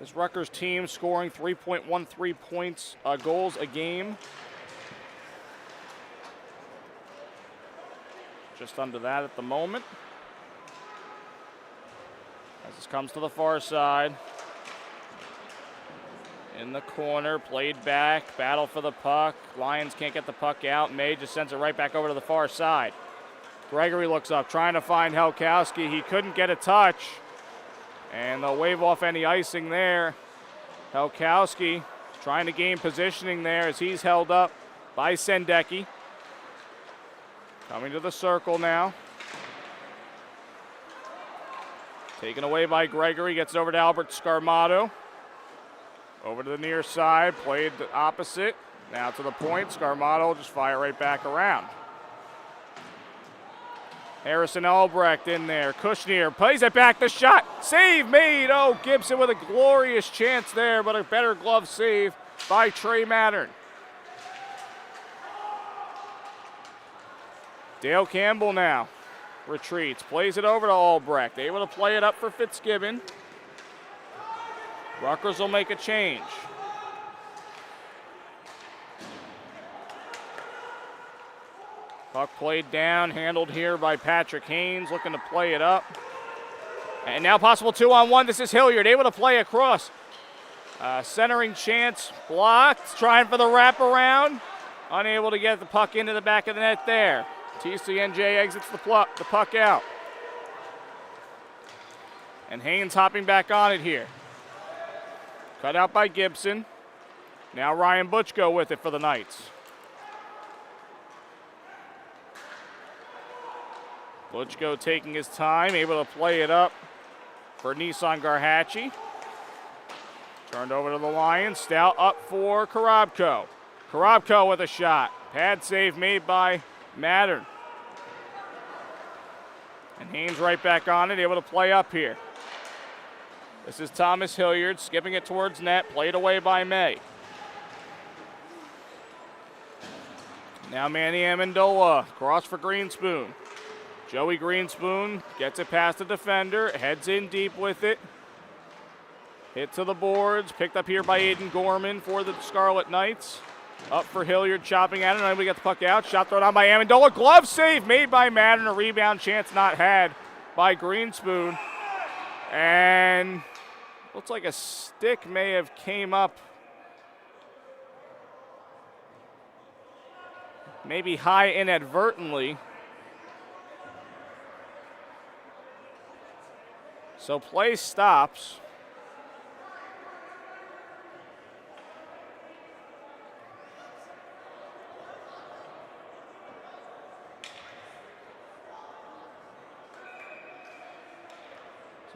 This Rutgers team scoring 3.13 points, goals a game. Just under that at the moment. As this comes to the far side. In the corner, played back, battle for the puck. Lions can't get the puck out. May just sends it right back over to the far side. Gregory looks up, trying to find Halkowski. He couldn't get a touch, and they'll wave off any icing there. Halkowski trying to gain positioning there as he's held up by Sendecki. Coming to the circle now. Taken away by Gregory, gets it over to Albert Scarmato. Over to the near side, played the opposite. Now to the point, Scarmato will just fire right back around. Harrison Albrecht in there. Kushner plays it back, the shot. Save made. Oh, Gibson with a glorious chance there, but a better glove save by Trey Mattern. Dale Campbell now retreats, plays it over to Albrecht. Able to play it up for Fitzgibbon. Rutgers will make a change. Puck played down, handled here by Patrick Haynes, looking to play it up. And now possible 2-on-1. This is Hilliard, able to play across. Centering chance, blocked, trying for the wraparound. Unable to get the puck into the back of the net there. TCNJ exits the puck out. And Haynes hopping back on it here. Cut out by Gibson. Now Ryan Butchko with it for the Knights. Butchko taking his time, able to play it up for Nissan Garhatchie. Turned over to the Lions. Stout up for Korobko. Korobko with a shot. Pad save made by Mattern. And Haynes right back on it, able to play up here. This is Thomas Hilliard, skipping it towards net, played away by May. Now Manny Amendola, cross for Greenspoon. Joey Greenspoon gets it past the defender, heads in deep with it. Hit to the boards, picked up here by Aiden Gorman for the Scarlet Knights. Up for Hilliard, chopping at it, and we get the puck out. Shot thrown on by Amendola, glove save made by Madden, a rebound chance not had by Greenspoon. And looks like a stick may have came up maybe high inadvertently. So play stops.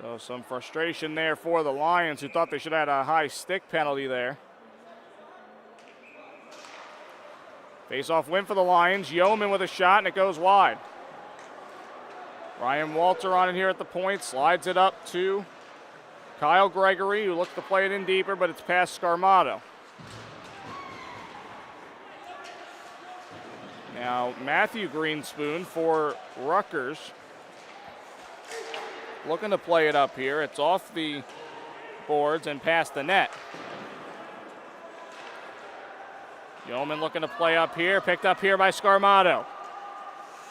So some frustration there for the Lions, who thought they should have had a high stick penalty there. Face-off win for the Lions. Yeoman with a shot, and it goes wide. Ryan Walter on it here at the point, slides it up to Kyle Gregory, who looks to play it in deeper, but it's past Scarmato. Now Matthew Greenspoon for Rutgers, looking to play it up here. It's off the boards and past the net. Yeoman looking to play up here, picked up here by Scarmato.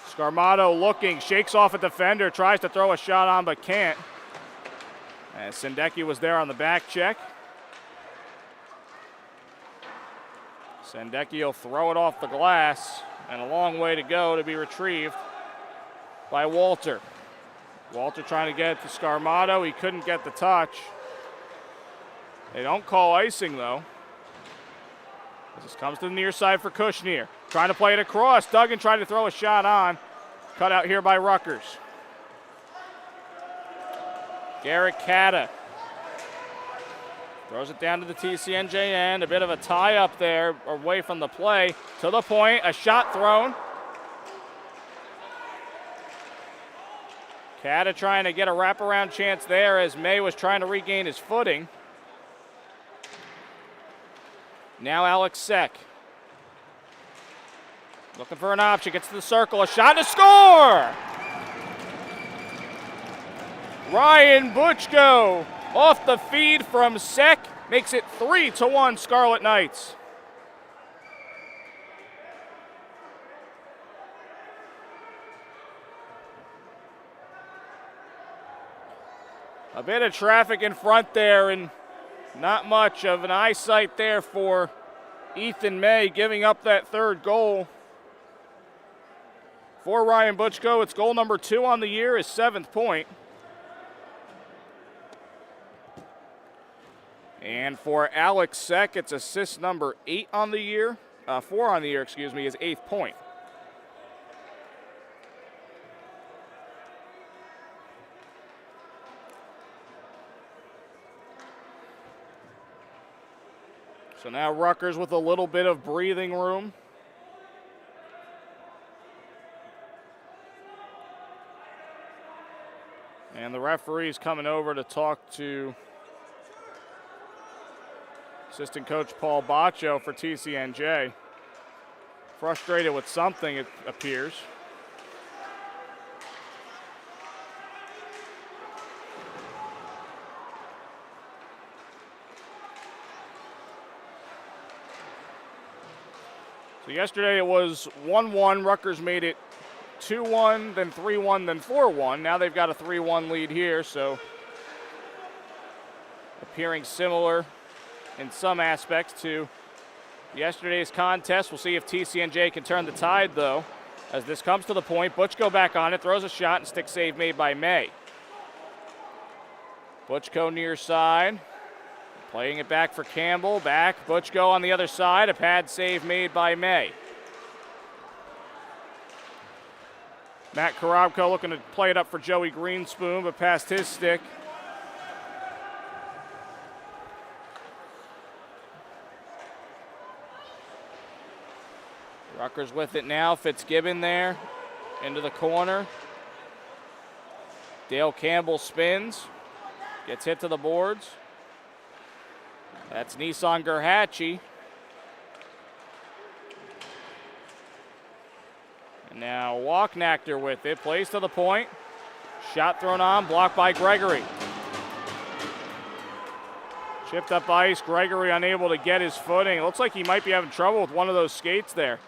Scarmato looking, shakes off a defender, tries to throw a shot on but can't. And Sendecki was there on the back check. Sendecki will throw it off the glass, and a long way to go to be retrieved by Walter. Walter trying to get it to Scarmato. He couldn't get the touch. They don't call icing, though. This comes to the near side for Kushner. Trying to play it across. Duggan trying to throw a shot on. Cut out here by Rutgers. Garrett Cata throws it down to the TCNJ end. A bit of a tie up there away from the play. To the point. A shot thrown. Cata trying to get a wraparound chance there as May was trying to regain his footing. Now Alex Seck. Looking for an option, gets to the circle, a shot to score! Ryan Butchko off the feed from Seck makes it 3-1 Scarlet Knights. A bit of traffic in front there and not much of an eyesight there for Ethan May, giving up that third goal. For Ryan Butchko, it's goal number 2 on the year, his 7th point. And for Alex Seck, it's assist number 4 on the year, his 8th point. So now Rutgers with a little bit of breathing room. And the referee's coming over to talk to assistant coach Paul Baccio for TCNJ. Frustrated with something, it appears. So yesterday it was 1-1. Rutgers made it 2-1, then 3-1, then 4-1. Now they've got a 3-1 lead here, so appearing similar in some aspects to yesterday's contest. We'll see if TCNJ can turn the tide, though, as this comes to the point. Butchko back on it, throws a shot, and stick save made by May. Butchko near side, playing it back for Campbell. Back, Butchko on the other side, a pad save made by May. Matt Korobko looking to play it up for Joey Greenspoon, but past his stick. Rutgers with it now. Fitzgibbon there into the corner. Dale Campbell spins. Gets hit to the boards. That's Nissan Gerhatchie. And now Walknachter with it. Plays to the point. Shot thrown on. Blocked by Gregory. Chipped up ice. Gregory unable to get his footing. It looks like he might be having trouble with one of those skates there.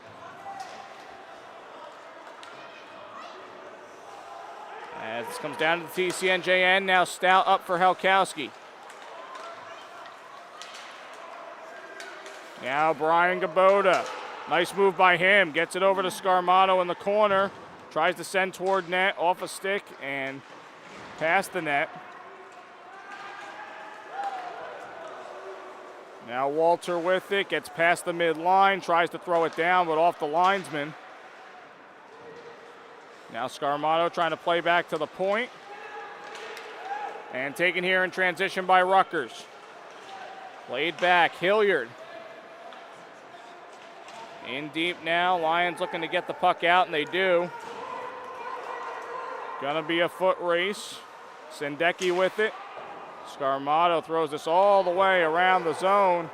As this comes down to the TCNJ end. Now Stout up for Helkowski. Now Brian Gabota. Nice move by him. Gets it over to Scarmato in the corner. Tries to send toward net. Off a stick and past the net. Now Walter with it. Gets past the midline. Tries to throw it down, but off the linesman. Now Scarmato trying to play back to the point. And taken here in transition by Rutgers. Played back, Hilliard. In deep now, Lions looking to get the puck out, and they do. Gonna be a foot race. Sendecki with it. Scarmato throws this all the way around the zone.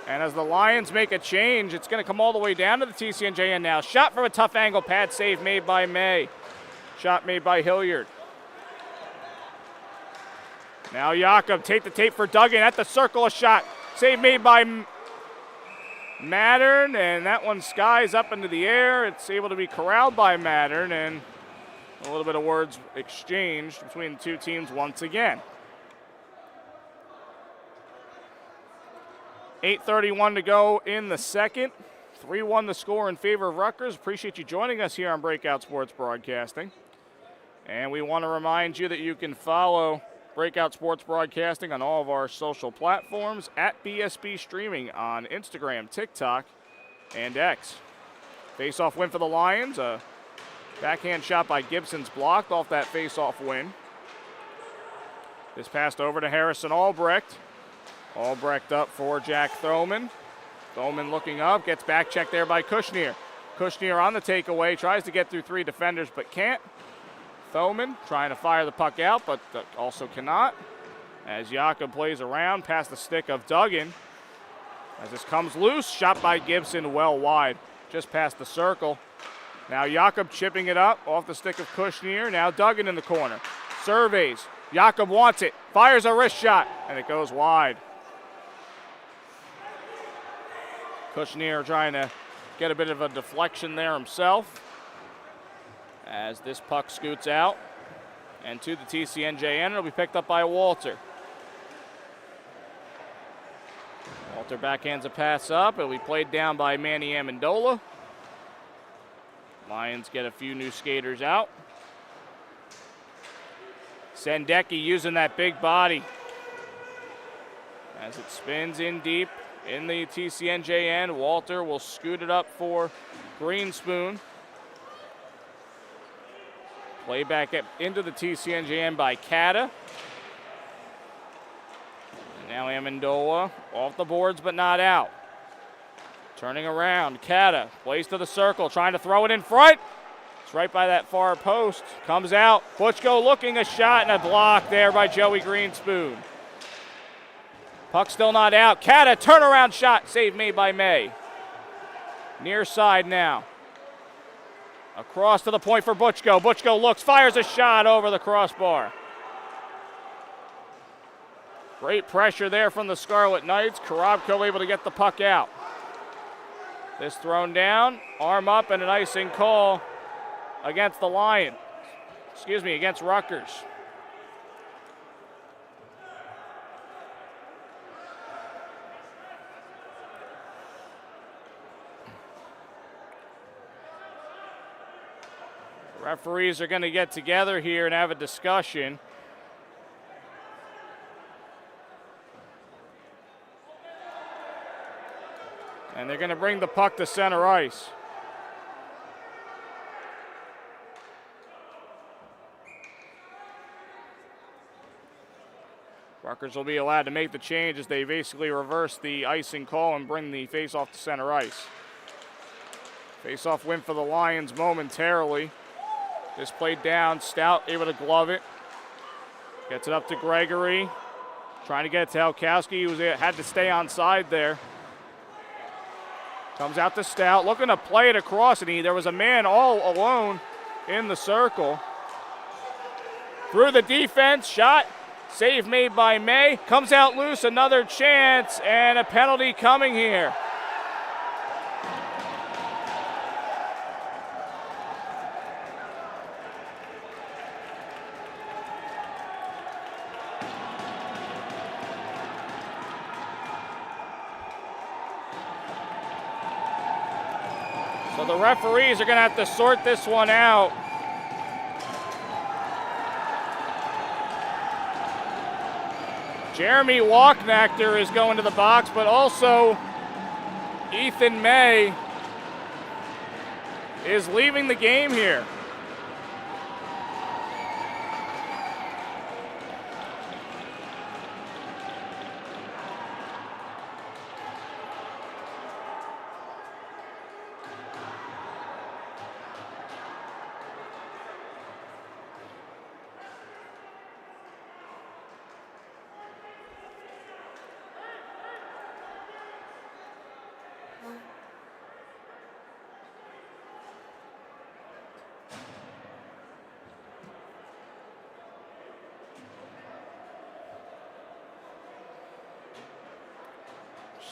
And as the Lions make a change, it's gonna come all the way down to the TCNJ end now. Shot from a tough angle, pad save made by May. Shot made by Hilliard. Now Jakob, take the tape for Duggan at the circle, a shot. Save made by Mattern, and that one skies up into the air. It's able to be corralled by Mattern, and a little bit of words exchanged between the two teams once again. 8:31 to go in the second. 3-1 the score in favor of Rutgers. Appreciate you joining us here on Breakout Sports Broadcasting. And we want to remind you that you can follow Breakout Sports Broadcasting on all of our social platforms at BSB Streaming on Instagram, TikTok, and X. Face-off win for the Lions. A backhand shot by Gibson's blocked off that face-off win. This passed over to Harrison Albrecht. Albrecht up for Jack Thoman. Thoman looking up, gets back checked there by Kushner. Kushner on the takeaway, tries to get through three defenders but can't. Thoman trying to fire the puck out, but also cannot. As Jakob plays around past the stick of Duggan. As this comes loose, shot by Gibson well wide, just past the circle. Now Jakob chipping it up off the stick of Kushner. Now Duggan in the corner. Surveys. Jakob wants it. Fires a wrist shot, and it goes wide. Kushner trying to get a bit of a deflection there himself. As this puck scoots out and to the TCNJ end, it'll be picked up by Walter. Walter backhands a pass up. It'll be played down by Manny Amendola. Lions get a few new skaters out. Sendecki using that big body as it spins in deep in the TCNJ end. Walter will scoot it up for Greenspoon. Play back up into the TCNJ end by Cata. And now Amendola off the boards but not out. Turning around, Cata plays to the circle, trying to throw it in front. It's right by that far post. Comes out. Butchko looking, a shot and a block there by Joey Greenspoon. Puck still not out. Cata, turnaround shot, save made by May. Near side now. Across to the point for Butchko. Butchko looks, fires a shot over the crossbar. Great pressure there from the Scarlet Knights. Korobko able to get the puck out. This thrown down, arm up, and an icing call against the Lions. Against Rutgers. Referees are going to get together here and have a discussion. And they're going to bring the puck to center ice. Rutgers will be allowed to make the change as they basically reverse the icing call and bring the face-off to center ice. Face-off win for the Lions momentarily. This played down, Stout able to glove it. Gets it up to Gregory. Trying to get it to Helkowski, who had to stay on side there. Comes out to Stout, looking to play it across, and there was a man all alone in the circle. Through the defense, shot, save made by May. Comes out loose, another chance, and a penalty coming here. So the referees are going to have to sort this one out. Jeremy Walknachter is going to the box, but also Ethan May is leaving the game here.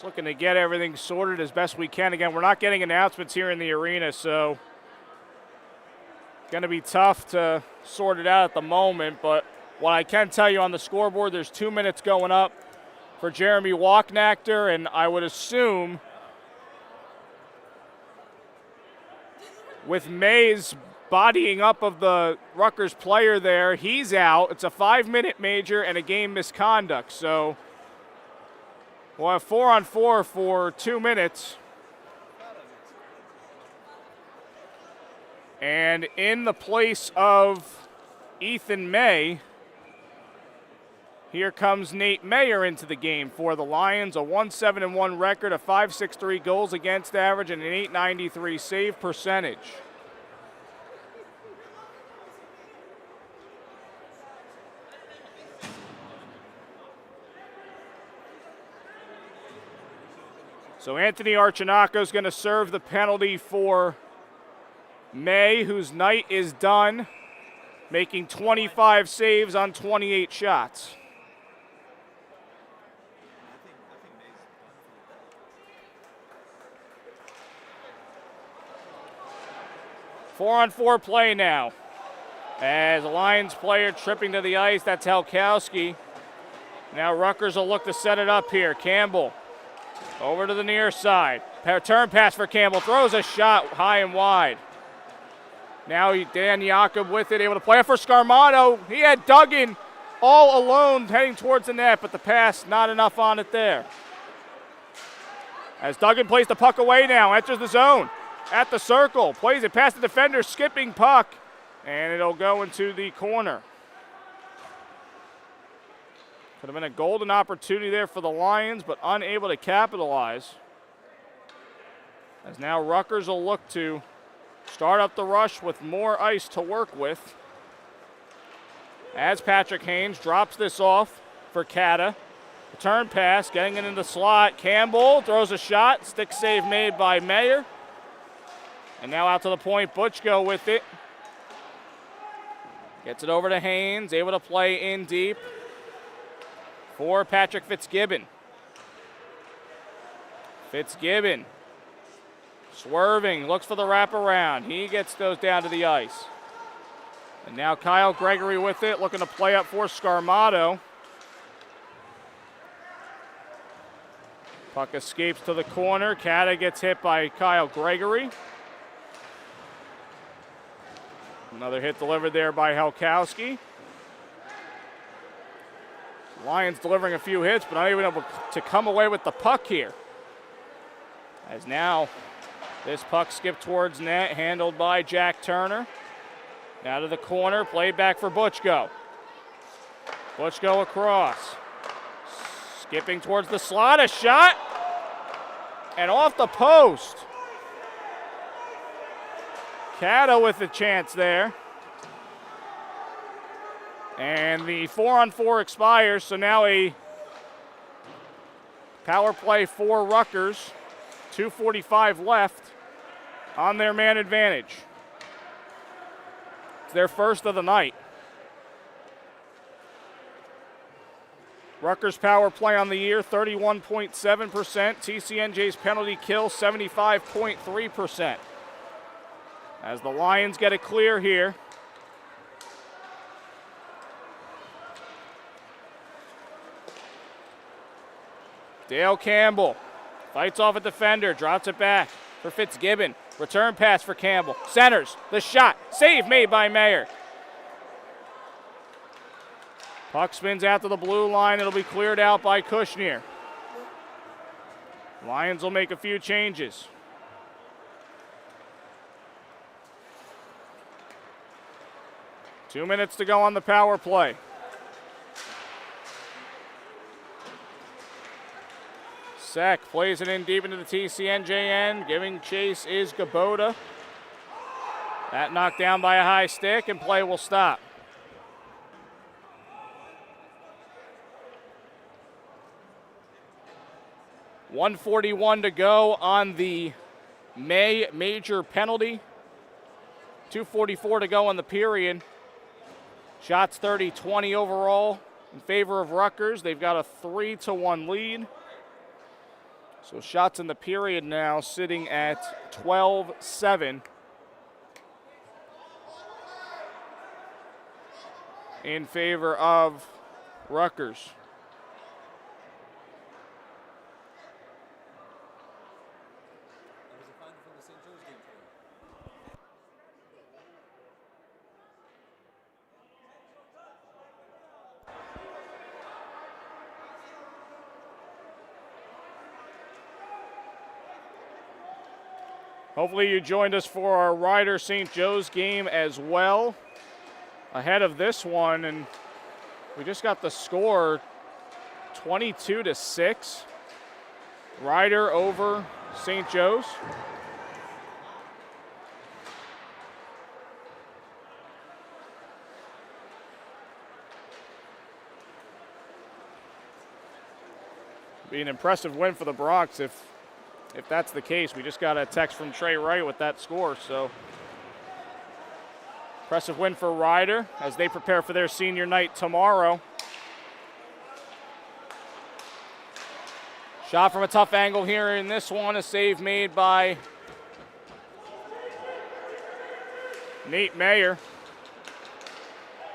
Looking to get everything sorted as best we can. Again, we're not getting announcements here in the arena, so going to be tough to sort it out at the moment. But what I can tell you on the scoreboard, there's 2 minutes going up for Jeremy Walknachter, and I would assume with Mays bodying up of the Rutgers player there, he's out. It's a 5-minute major and a game misconduct, so we'll have 4-on-4 for 2 minutes. And in the place of Ethan May, here comes Nate Mayer into the game for the Lions. A 1-7-1 record, a .563 goals against average, and an .893 save percentage. So Anthony Archinaco is going to serve the penalty for May, whose night is done, making 25 saves on 28 shots. Four-on-four play now. As a Lions player tripping to the ice, that's Helkowski. Now Rutgers will look to set it up here. Campbell over to the near side. Turn pass for Campbell. Throws a shot high and wide. Now Dan Jakob with it, able to play it for Scarmato. He had Duggan all alone heading towards the net, but the pass not enough on it there. As Duggan plays the puck away now, enters the zone at the circle. Plays it past the defender, skipping puck, and it'll go into the corner. Could have been a golden opportunity there for the Lions, but unable to capitalize. As now Rutgers will look to start up the rush with more ice to work with. As Patrick Haynes drops this off for Cata. Return pass, getting it in the slot. Campbell throws a shot. Stick save made by Mayer. And now out to the point, Butchko with it. Gets it over to Haynes, able to play in deep for Patrick Fitzgibbon. Fitzgibbon Swerving, looks for the wraparound. He gets those down to the ice. And now Kyle Gregory with it, looking to play up for Scarmato. Puck escapes to the corner. Cata gets hit by Kyle Gregory. Another hit delivered there by Helkowski. Lions delivering a few hits, but not even able to come away with the puck here. As now this puck skipped towards net, handled by Jack Turner. Now to the corner, played back for Butchko. Butchko across. Skipping towards the slot, a shot, and off the post. Cata with the chance there. And the 4-on-4 expires, so now a power play for Rutgers. 2:45 left on their man advantage. It's their first of the night. Rutgers power play on the year, 31.7%. TCNJ's penalty kill, 75.3%. As the Lions get it clear here. Dale Campbell fights off a defender, drops it back for Fitzgibbon. Return pass for Campbell. Centers, the shot, save made by Mayer. Puck spins out to the blue line. It'll be cleared out by Kushner. Lions will make a few changes. Two minutes to go on the power play. Sek plays it in deep into the TCNJ end. Giving chase is Gabota. That knocked down by a high stick, and play will stop. .141 to go on the May major penalty. 2:44 to go on the period. Shots 30-20 overall in favor of Rutgers. They've got a 3-1 lead. So shots in the period now sitting at 12-7 in favor of Rutgers. Hopefully you joined us for our Ryder St. Joe's game as well ahead of this one, and we just got the score 22-6. Ryder over St. Joe's. Be an impressive win for the Bronx if that's the case. We just got a text from Trey Wright with that score, so impressive win for Ryder as they prepare for their senior night tomorrow. Shot from a tough angle here in this one, a save made by Nate Mayer.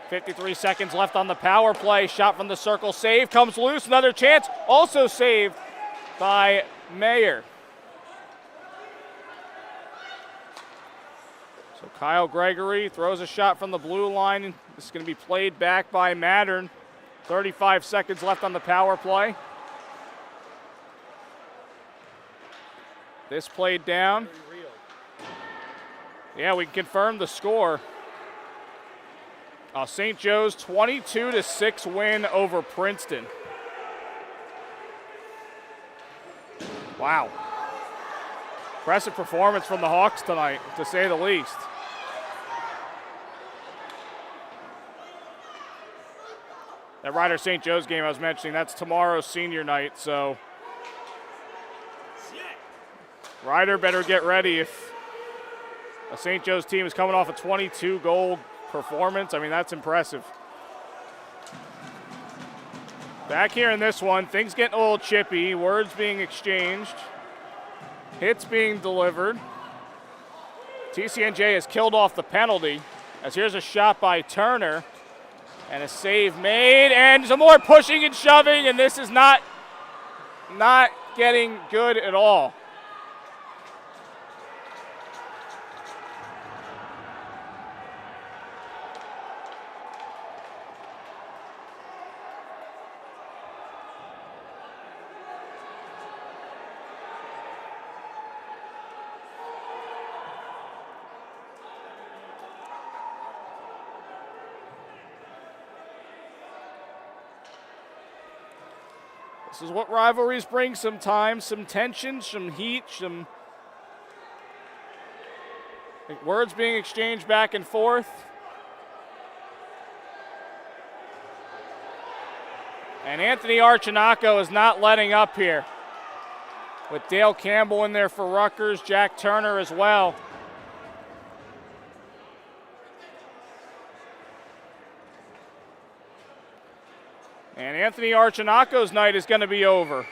53 seconds left on the power play. Shot from the circle, save, comes loose, another chance, also saved by Mayer. So Kyle Gregory throws a shot from the blue line. This is going to be played back by Mattern. 35 seconds left on the power play. This played down. Yeah, we can confirm the score. St. Joe's 22-6 win over Princeton. Wow. Impressive performance from the Hawks tonight, to say the least. That Ryder St. Joe's game I was mentioning, that's tomorrow's senior night, so Ryder better get ready if a St. Joe's team is coming off a 22-goal performance. I mean, that's impressive. Back here in this one, things getting a little chippy, words being exchanged. Hits being delivered. TCNJ has killed off the penalty, as here's a shot by Turner. And a save made, and some more pushing and shoving, and this is not getting good at all. This is what rivalries bring sometimes, some tension, some heat, some words being exchanged back and forth. And Anthony Archinaco is not letting up here. With Dale Campbell in there for Rutgers, Jack Turner as well. And Anthony Archinaco's night is going to be over.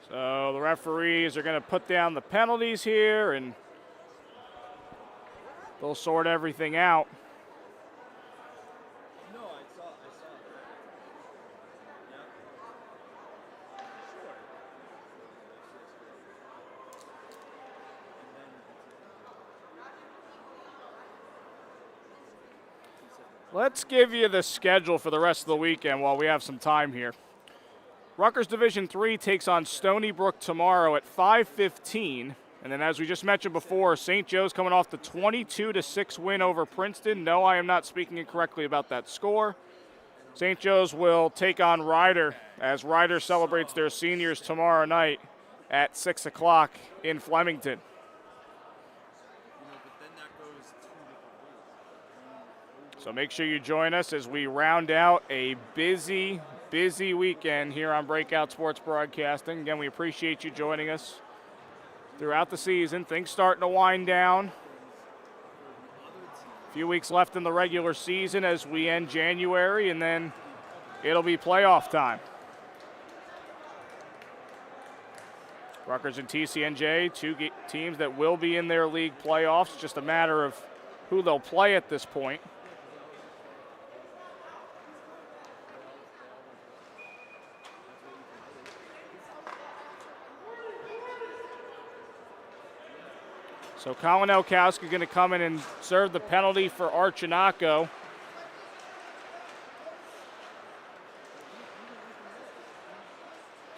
So the referees are going to put down the penalties here, and they'll sort everything out. No, I saw. Let's give you the schedule for the rest of the weekend while we have some time here. Rutgers Division III takes on Stony Brook tomorrow at 5:15. And then as we just mentioned before, St. Joe's coming off the 22-6 win over Princeton. No, I am not speaking incorrectly about that score. St. Joe's will take on Ryder as Ryder celebrates their seniors tomorrow night at 6 o'clock in Flemington. So make sure you join us as we round out a busy weekend here on Breakout Sports Broadcasting. Again, we appreciate you joining us throughout the season. Things starting to wind down. A few weeks left in the regular season as we end January, and then it'll be playoff time. Rutgers and TCNJ, two teams that will be in their league playoffs. Just a matter of who they'll play at this point. So Colin Elkowski going to come in and serve the penalty for Archinaco.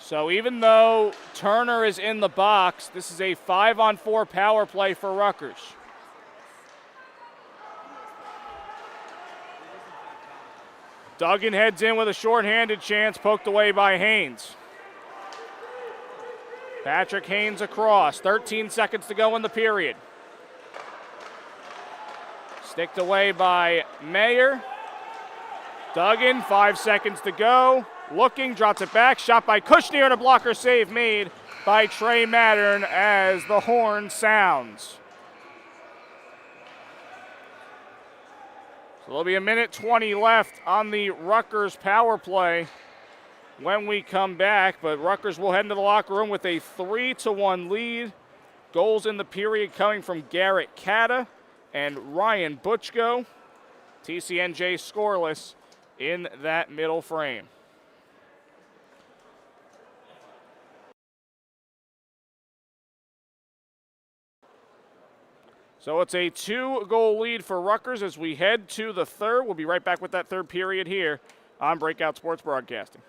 So even though Turner is in the box, this is a 5-on-4 power play for Rutgers. Duggan heads in with a shorthanded chance, poked away by Haynes. Patrick Haynes across, 13 seconds to go in the period. Sticked away by Mayer. Duggan, 5 seconds to go. Looking, drops it back, shot by Kushner, and a blocker save made by Trey Mattern as the horn sounds. So there'll be 1:20 left on the Rutgers power play when we come back, but Rutgers will head into the locker room with a 3-1 lead. Goals in the period coming from Garrett Cata and Ryan Butchko. TCNJ scoreless in that middle frame. So it's a 2-goal lead for Rutgers as we head to the third. We'll be right back with that third period here on Breakout Sports Broadcasting.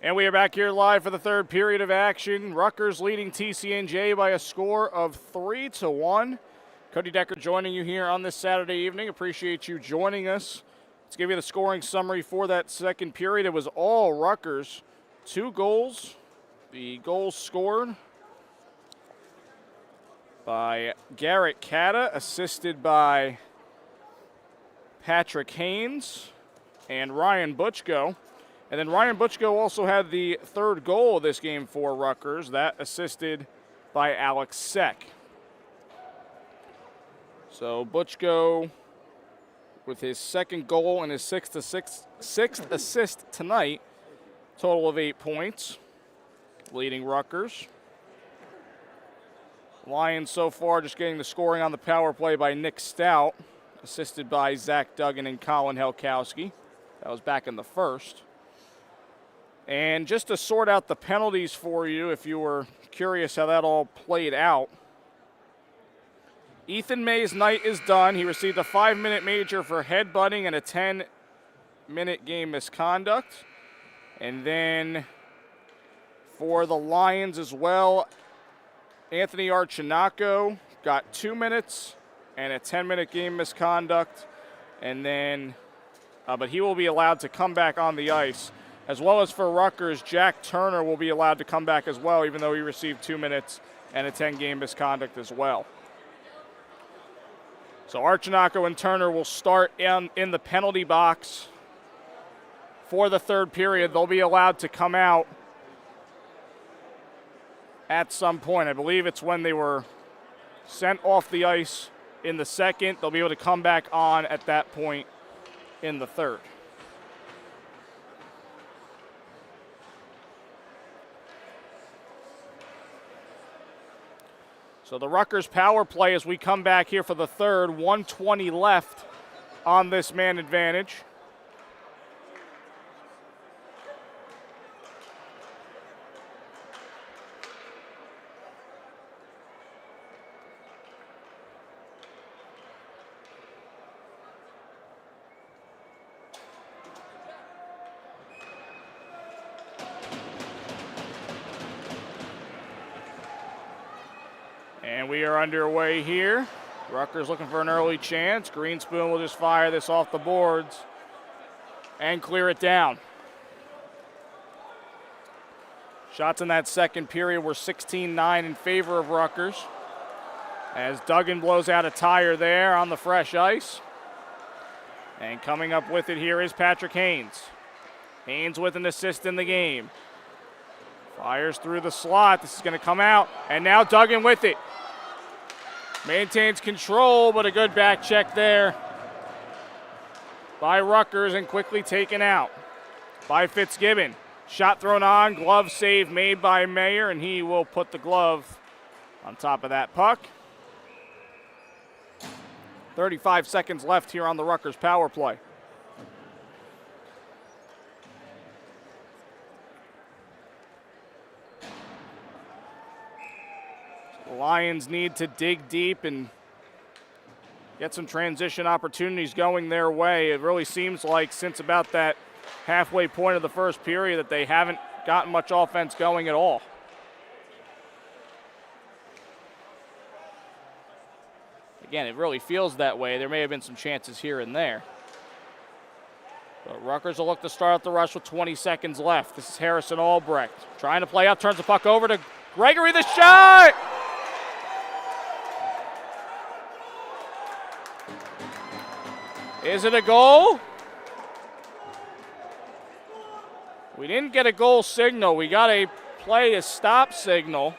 And we are back here live for the third period of action. Rutgers leading TCNJ by a score of 3-1. Cody Decker joining you here on this Saturday evening. Appreciate you joining us. Let's give you the scoring summary for that second period. It was all Rutgers. 2 goals. The goals scored by Garrett Cata, assisted by Patrick Haynes and Ryan Butchko. And then Ryan Butchko also had the third goal of this game for Rutgers, that assisted by Alex Seck. So Butchko with his second goal and his sixth assist tonight, total of 8 points, leading Rutgers. Lions so far just getting the scoring on the power play by Nick Stout, assisted by Zach Duggan and Colin Helkowski. That was back in the first. And just to sort out the penalties for you, if you were curious how that all played out, Ethan May's night is done. He received a 5-minute major for headbutting and a 10-minute game misconduct. And then for the Lions as well, Anthony Archinaco got 2 minutes and a 10-minute game misconduct. And then, but he will be allowed to come back on the ice. As well as for Rutgers, Jack Turner will be allowed to come back as well, even though he received 2 minutes and a 10-game misconduct as well. So Archinaco and Turner will start in the penalty box for the third period. They'll be allowed to come out at some point. I believe it's when they were sent off the ice in the second. They'll be able to come back on at that point in the third. So the Rutgers power play as we come back here for the third, 1:20 left on this man advantage. And we are underway here. Rutgers looking for an early chance. Greenspoon will just fire this off the boards and clear it down. Shots in that second period were 16-9 in favor of Rutgers, as Duggan blows out a tire there on the fresh ice. And coming up with it here is Patrick Haynes. Haynes with an assist in the game. Fires through the slot. This is going to come out. And now Duggan with it. Maintains control, but a good back check there by Rutgers and quickly taken out by Fitzgibbon. Shot thrown on, glove save made by Mayer, and he will put the glove on top of that puck. 35 seconds left here on the Rutgers power play. The Lions need to dig deep and get some transition opportunities going their way. It really seems like since about that halfway point of the first period that they haven't gotten much offense going at all. Again, it really feels that way. There may have been some chances here and there. But Rutgers will look to start out the rush with 20 seconds left. This is Harrison Albrecht trying to play up, turns the puck over to Gregory, the shot! Is it a goal? We didn't get a goal signal. We got a play to stop signal.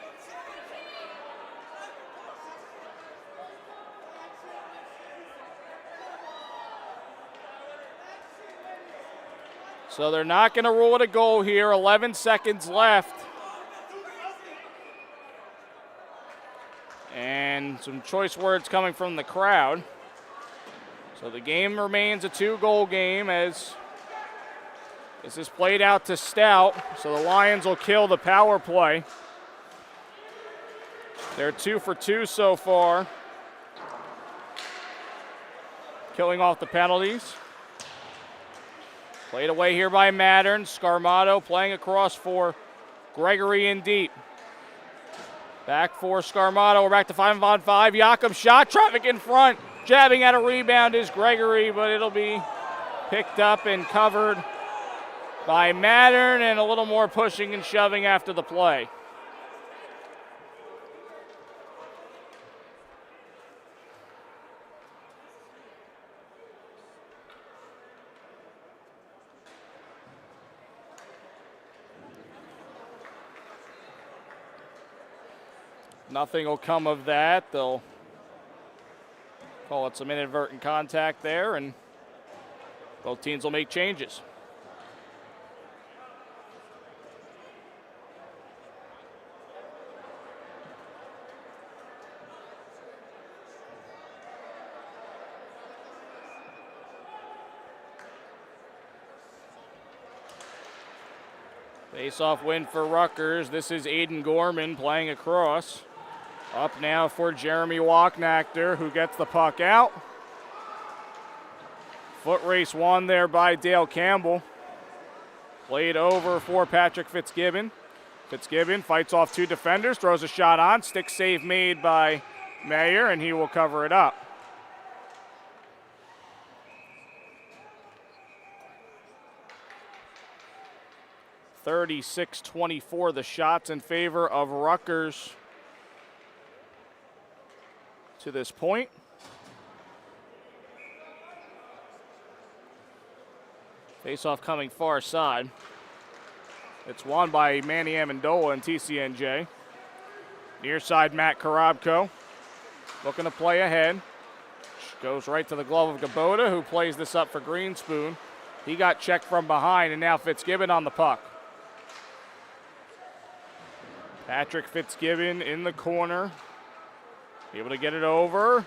So they're not going to rule it a goal here. 11 seconds left. And some choice words coming from the crowd. So the game remains a 2-goal game as this is played out to Stout. So the Lions will kill the power play. They're 2 for 2 so far, killing off the penalties. Played away here by Mattern. Scarmato playing across for Gregory in deep. Back for Scarmato. We're back to 5-on-5. Jakob shot. Traffic in front. Jabbing at a rebound is Gregory, but it'll be picked up and covered by Mattern, and a little more pushing and shoving after the play. Nothing will come of that. They'll call it some inadvertent contact there, and both teams will make changes. Face-off win for Rutgers. This is Aiden Gorman playing across. Up now for Jeremy Walknachter, who gets the puck out. Foot race won there by Dale Campbell. Played over for Patrick Fitzgibbon. Fitzgibbon fights off two defenders, throws a shot on. Stick save made by Mayer, and he will cover it up. (36-24) the shots in favor of Rutgers to this point. Face-off coming far side. It's won by Manny Amendola and TCNJ. Near side, Matt Karabko looking to play ahead. Goes right to the glove of Gabota, who plays this up for Greenspoon. He got checked from behind, and now Fitzgibbon on the puck. Patrick Fitzgibbon in the corner. Able to get it over.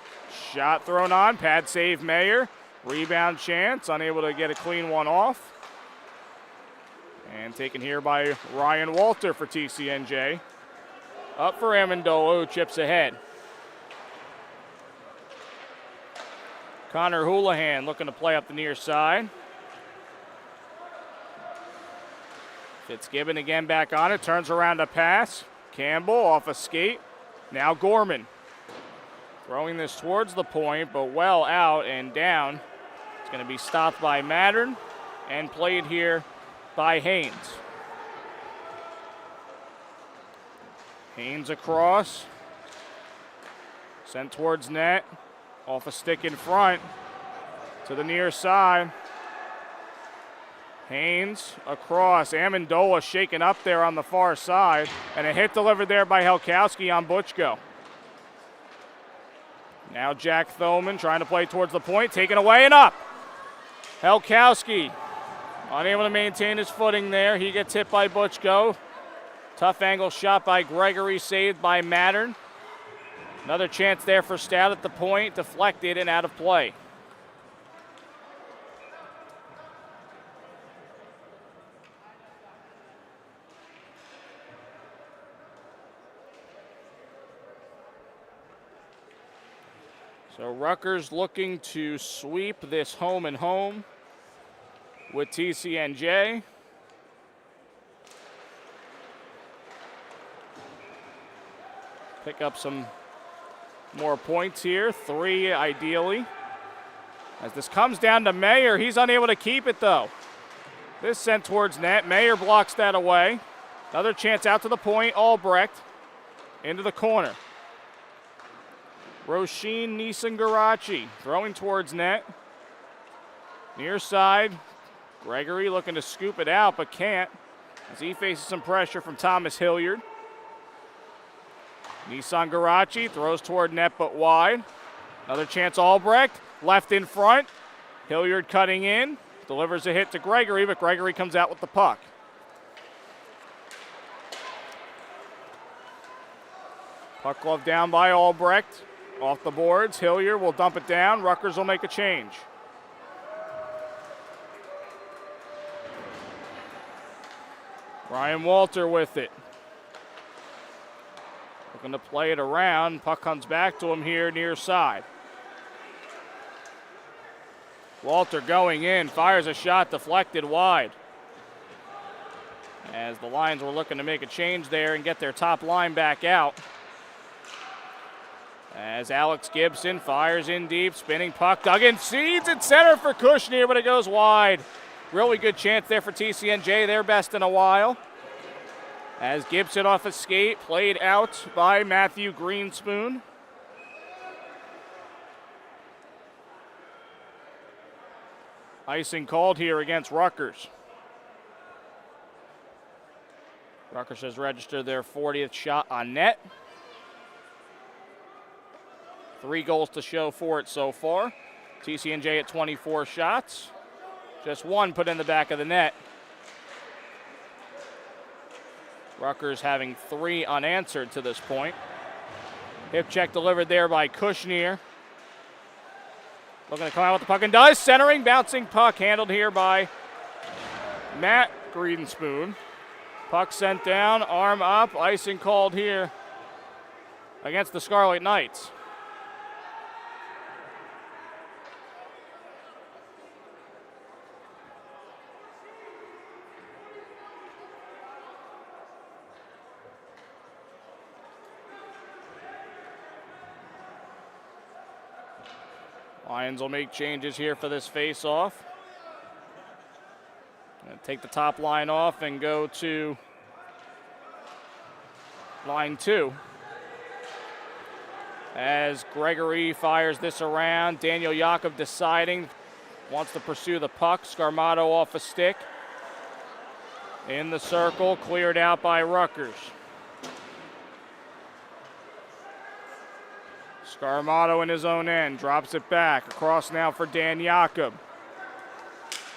Shot thrown on. Pad save Mayer. Rebound chance. Unable to get a clean one off. And taken here by Ryan Walter for TCNJ. Up for Amendola, who chips ahead. Connor Houlihan looking to play up the near side. Fitzgibbon again back on it. Turns around to pass. Campbell off a skate. Now Gorman. Throwing this towards the point, but well out and down. It's going to be stopped by Mattern and played here by Haynes. Haynes across. Sent towards net. Off a stick in front to the near side. Haynes across. Amendola shaken up there on the far side. And a hit delivered there by Helkowski on Butchko. Now Jack Thoman trying to play towards the point. Taken away and up. Helkowski unable to maintain his footing there. He gets hit by Butchko. Tough angle shot by Gregory, saved by Mattern. Another chance there for Stout at the point. Deflected and out of play. So Rutgers looking to sweep this home and home with TCNJ. Pick up some more points here, 3 ideally. As this comes down to Mayer, he's unable to keep it though. This sent towards net. Mayer blocks that away. Another chance out to the point. Albrecht into the corner. Roisin Nissan-Garachi throwing towards net. Near side, Gregory looking to scoop it out, but can't as he faces some pressure from Thomas Hilliard. Nissan-Garachi throws toward net but wide. Another chance, Albrecht, left in front. Hilliard cutting in, delivers a hit to Gregory, but Gregory comes out with the puck. Puck glove down by Albrecht. Off the boards, Hilliard will dump it down. Rutgers will make a change. Ryan Walter with it. Looking to play it around. Puck comes back to him here near side. Walter going in, fires a shot deflected wide. As the Lions were looking to make a change there and get their top line back out. As Alex Gibson fires in deep, spinning puck, dug in, seeds at center for Kushner, but it goes wide. Really good chance there for TCNJ, their best in a while. As Gibson off a skate, played out by Matthew Greenspoon. Icing called here against Rutgers. Rutgers has registered their 40th shot on net. 3 goals to show for it so far. TCNJ at 24 shots. Just 1 put in the back of the net. Rutgers having 3 unanswered to this point. Hip check delivered there by Kushner. Looking to come out with the puck and does. Centering, bouncing puck handled here by Matt Greenspoon. Puck sent down, arm up, icing called here against the Scarlet Knights. Lions will make changes here for this face-off. Take the top line off and go to line 2. As Gregory fires this around, Daniel Jakob deciding, wants to pursue the puck. Scarmato off a stick. In the circle, cleared out by Rutgers. Scarmato in his own end, drops it back. Across now for Dan Jakob.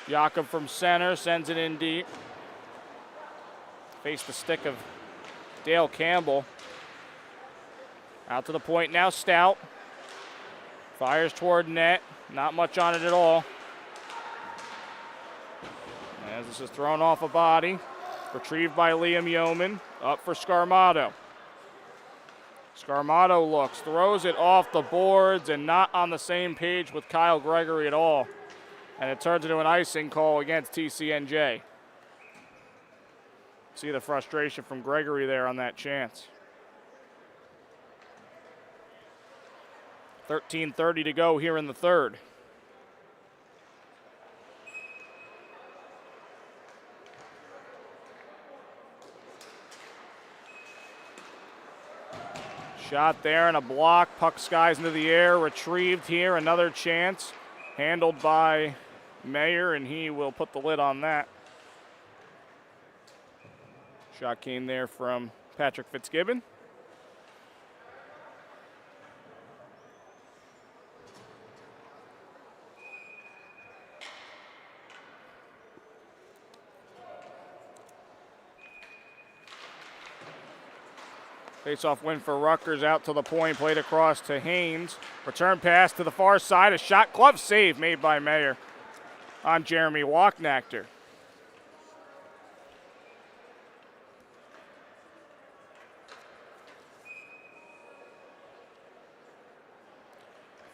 Jakob from center, sends it in deep. Faced the stick of Dale Campbell. Out to the point now, Stout. Fires toward net, not much on it at all. As this is thrown off a body. Retrieved by Liam Yeoman, up for Scarmato. Scarmato looks, throws it off the boards and not on the same page with Kyle Gregory at all. And it turns into an icing call against TCNJ. See the frustration from Gregory there on that chance. 13:30 to go here in the third. Shot there and a block. Puck skies into the air. Retrieved here. Another chance. Handled by Mayer, and he will put the lid on that. Shot came there from Patrick Fitzgibbon. Face-off win for Rutgers, out to the point, played across to Haynes. Return pass to the far side, a shot glove save made by Mayer on Jeremy Walknachter.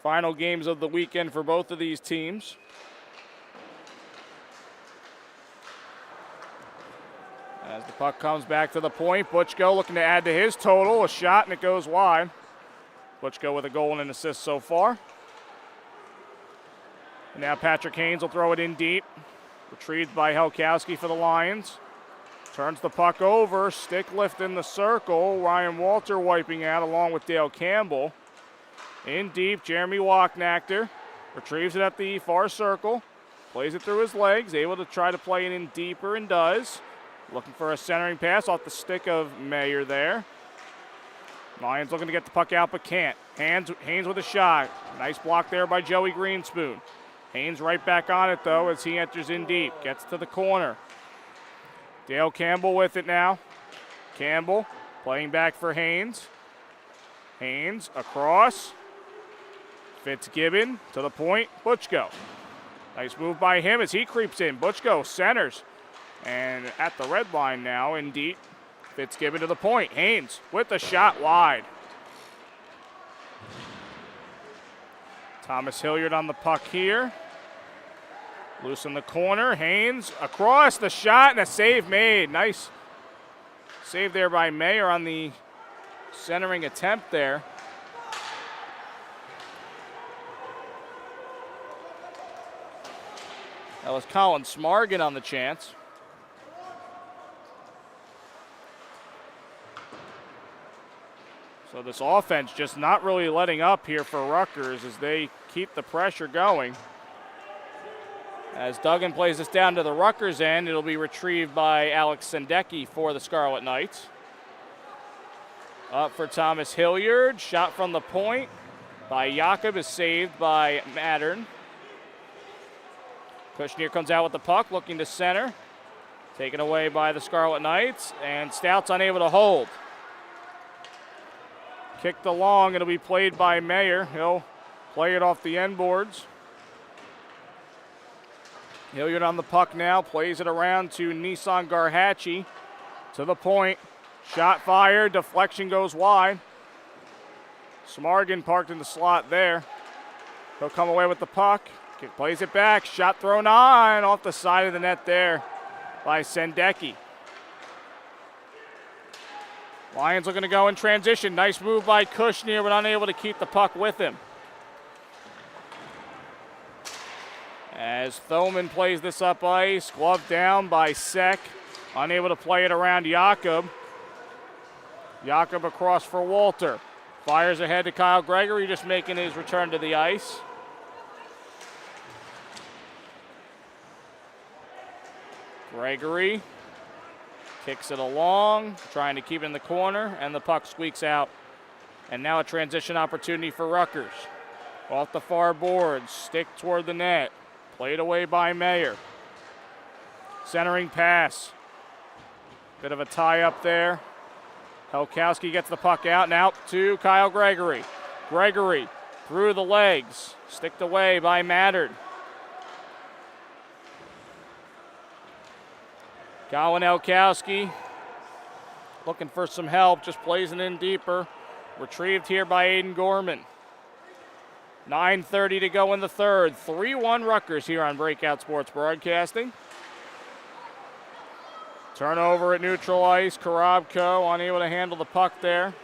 Final games of the weekend for both of these teams. As the puck comes back to the point, Butchko looking to add to his total. A shot and it goes wide. Butchko with a goal and an assist so far. And now Patrick Haynes will throw it in deep. Retrieved by Helkowski for the Lions. Turns the puck over, stick lift in the circle. Ryan Walter wiping out along with Dale Campbell. In deep, Jeremy Walknachter retrieves it at the far circle. Plays it through his legs, able to try to play it in deeper and does. Looking for a centering pass off the stick of Mayer there. Lions looking to get the puck out but can't. Haynes with a shot. Nice block there by Joey Greenspoon. Haynes right back on it though as he enters in deep. Gets to the corner. Dale Campbell with it now. Campbell playing back for Haynes. Haynes across. Fitzgibbon to the point. Butchko. Nice move by him as he creeps in. Butchko centers. And at the red line now in deep. Fitzgibbon to the point. Haynes with the shot wide. Thomas Hilliard on the puck here. Loose in the corner. Haynes across the shot and a save made. Nice save there by Mayer on the centering attempt there. That was Colin Smargan on the chance. So this offense just not really letting up here for Rutgers as they keep the pressure going. As Duggan plays this down to the Rutgers end, it'll be retrieved by Alex Sendecki for the Scarlet Knights. Up for Thomas Hilliard. Shot from the point by Jakob is saved by Mattern. Kushner comes out with the puck, looking to center. Taken away by the Scarlet Knights, and Stout's unable to hold. Kicked along, it'll be played by Mayer. He'll play it off the end boards. Hilliard on the puck now, plays it around to Nissan Garhatchi. To the point, shot fired, deflection goes wide. Smargan parked in the slot there. He'll come away with the puck, plays it back, shot thrown on, off the side of the net there by Sendecki. Lions looking to go in transition. Nice move by Kushner, but unable to keep the puck with him. As Thoman plays this up ice, gloved down by Sek. Unable to play it around Jakob. Jakob across for Walter. Fires ahead to Kyle Gregory, just making his return to the ice. Gregory kicks it along, trying to keep it in the corner, and the puck squeaks out. And now a transition opportunity for Rutgers. Off the far boards, stick toward the net. Played away by Mayer. Centering pass. Bit of a tie up there. Helkowski gets the puck out and out to Kyle Gregory. Gregory through the legs. Sticked away by Mattern. Colin Helkowski looking for some help, just plays it in deeper. Retrieved here by Aiden Gorman. 9:30 to go in the third. 3-1 Rutgers here on Breakout Sports Broadcasting. Turnover at neutral ice. Korobko unable to handle the puck there.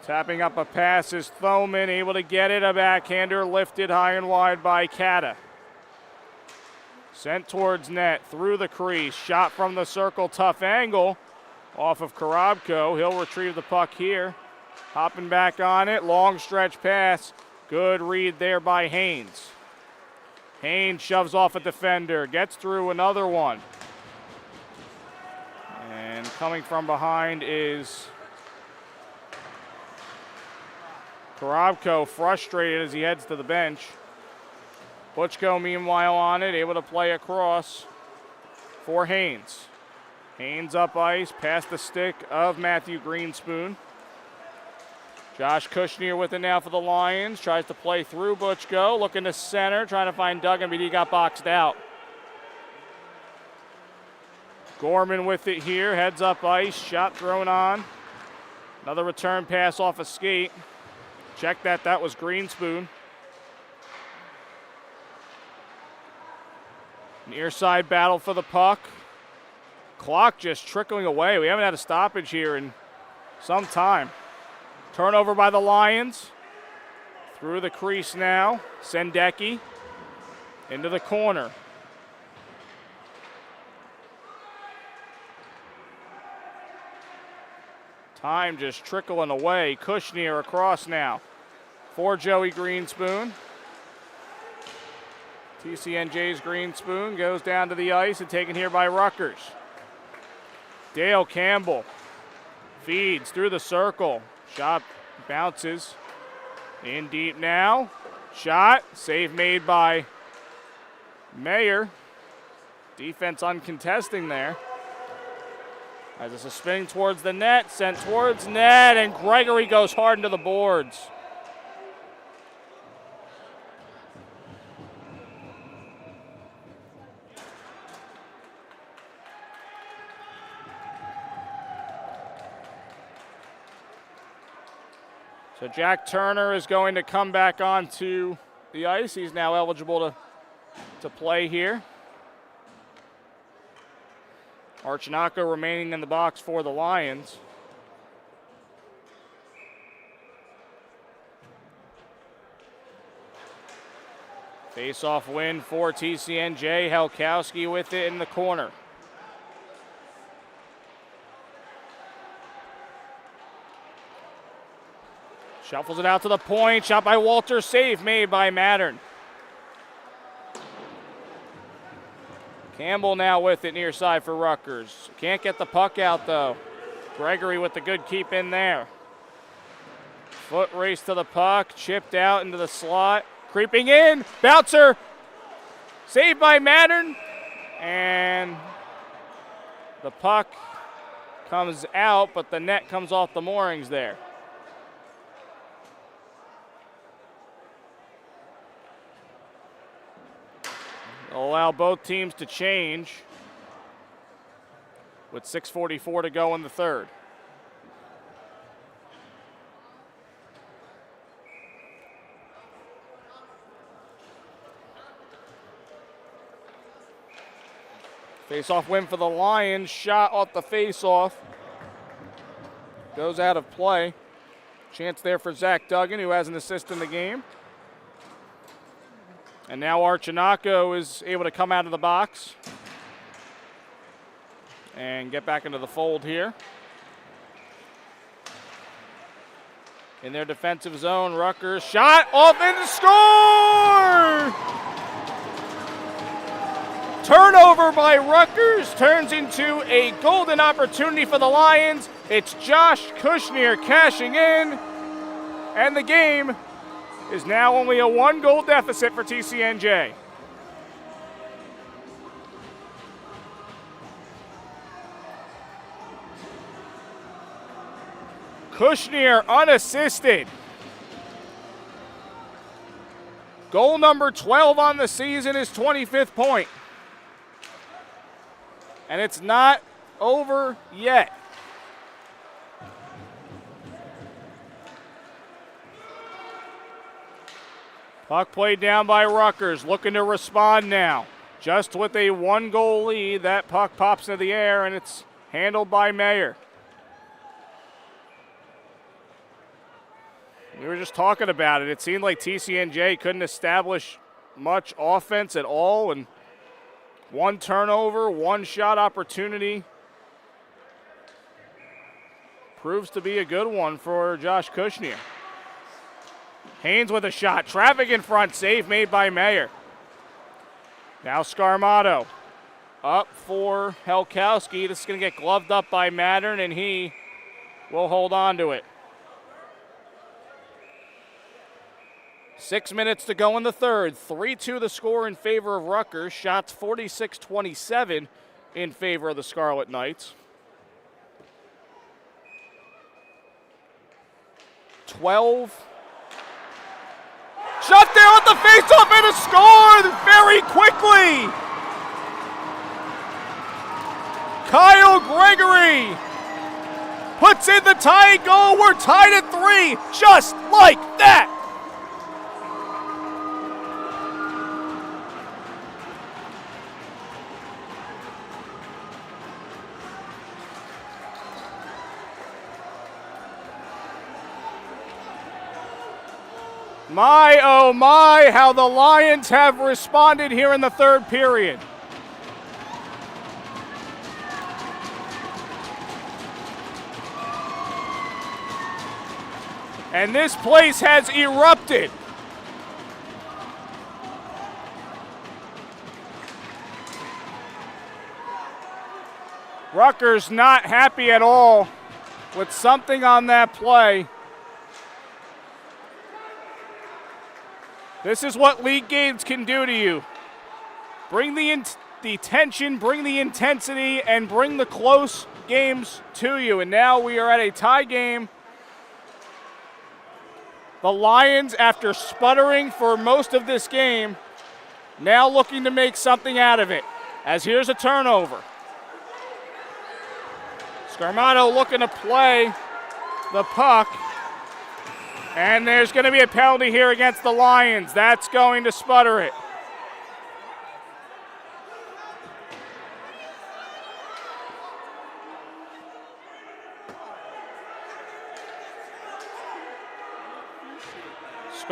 Tapping up a pass is Thoman, able to get it. A backhander lifted high and wide by Kata. Sent towards net, through the crease. Shot from the circle, tough angle. Off of Korobko. He'll retrieve the puck here. Hopping back on it, long stretch pass. Good read there by Haynes. Haynes shoves off a defender, gets through another one. And coming from behind is Korobko, frustrated as he heads to the bench. Butchko, meanwhile, on it, able to play across for Haynes. Haynes up ice, past the stick of Matthew Greenspoon. Josh Kushner with it now for the Lions. Tries to play through Butchko, looking to center, trying to find Duggan, but he got boxed out. Gorman with it here, heads up ice, shot thrown on. Another return pass off a skate. Check that was Greenspoon. Near side battle for the puck. Clock just trickling away. We haven't had a stoppage here in some time. Turnover by the Lions. Through the crease now. Sendecki into the corner. Time just trickling away. Kushner across now for Joey Greenspoon. TCNJ's Greenspoon goes down to the ice and taken here by Rutgers. Dale Campbell feeds through the circle. Shot bounces in deep now. Shot, save made by Mayer. Defense uncontesting there. As this is spinning towards the net, sent towards net, and Gregory goes hard into the boards. So Jack Turner is going to come back onto the ice. He's now eligible to to play here. Archinako remaining in the box for the Lions. Face-off win for TCNJ. Helkowski with it in the corner. Shuffles it out to the point. Shot by Walter. Save made by Mattern. Campbell now with it near side for Rutgers. Can't get the puck out though. Gregory with the good keep in there. Foot race to the puck. Chipped out into the slot. Creeping in. Bouncer. Saved by Mattern. And the puck comes out, but the net comes off the moorings there. They'll allow both teams to change with 6:44 to go in the third. Face-off win for the Lions. Shot off the face-off. Goes out of play. Chance there for Zach Duggan, who has an assist in the game. And now Archinako is able to come out of the box and get back into the fold here. In their defensive zone, Rutgers shot off and score! Turnover by Rutgers turns into a golden opportunity for the Lions. It's Josh Kushner cashing in, and the game is now only a 1-goal deficit for TCNJ. Kushner unassisted. Goal number 12 on the season, his 25th point. And it's not over yet. Puck played down by Rutgers, looking to respond now. Just with a 1-goal lead, that puck pops into the air, and it's handled by Mayer. We were just talking about it. It seemed like TCNJ couldn't establish much offense at all, and one turnover, one shot opportunity proves to be a good one for Josh Kushner. Haynes with a shot. Traffic in front. Save made by Mayer. Now Scarmato up for Helkowski. This is going to get gloved up by Mattern, and he will hold on to it. 6 minutes to go in the third. 3-2 the score in favor of Rutgers. Shots 46-27 in favor of the Scarlet Knights. 12. Shot there at the face-off and a score very quickly. Kyle Gregory puts in the tying goal. We're tied at 3, just like that. My, oh my, how the Lions have responded here in the third period. And this place has erupted. Rutgers not happy at all with something on that play. This is what league games can do to you. Bring the tension, bring the intensity, and bring the close games to you. And now we are at a tie game. The Lions, after sputtering for most of this game, now looking to make something out of it. As here's a turnover. Scarmato looking to play the puck. And there's going to be a penalty here against the Lions. That's going to sputter it.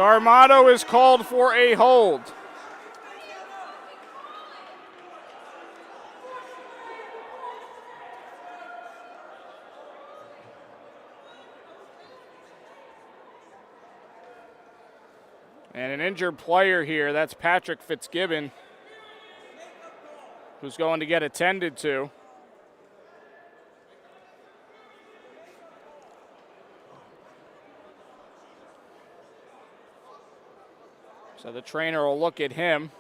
Scarmato is called for a hold. And an injured player here, that's Patrick Fitzgibbon, who's going to get attended to. So the trainer will look at him.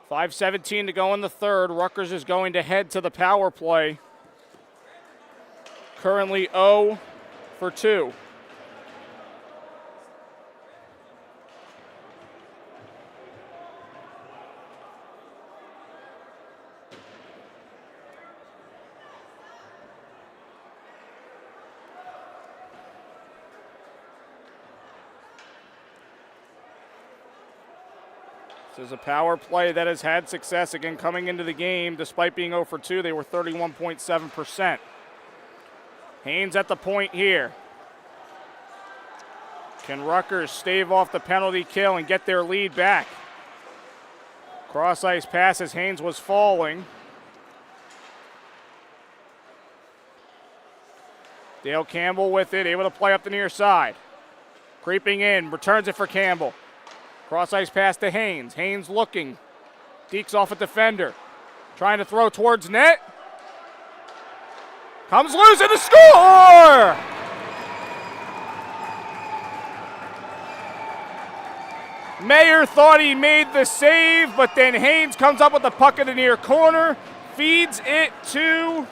5:17 to go in the third. Rutgers is going to head to the power play. Currently 0 for 2. This is a power play that has had success again coming into the game. Despite being 0 for 2, they were 31.7%. Haynes at the point here. Can Rutgers stave off the penalty kill and get their lead back? Cross ice pass as Haynes was falling. Dale Campbell with it, able to play up the near side. Creeping in, returns it for Campbell. Cross ice pass to Haynes. Haynes looking. Dekes off a defender. Trying to throw towards net. Comes loose and a score! Mayer thought he made the save, but then Haynes comes up with the puck in the near corner. Feeds it to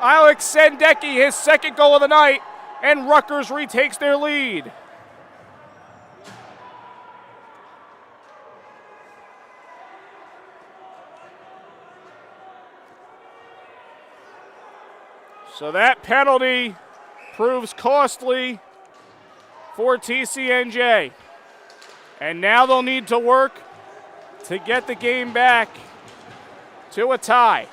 Alex Sendecki, his second goal of the night, and Rutgers retakes their lead. So that penalty proves costly for TCNJ. And now they'll need to work to get the game back to a tie.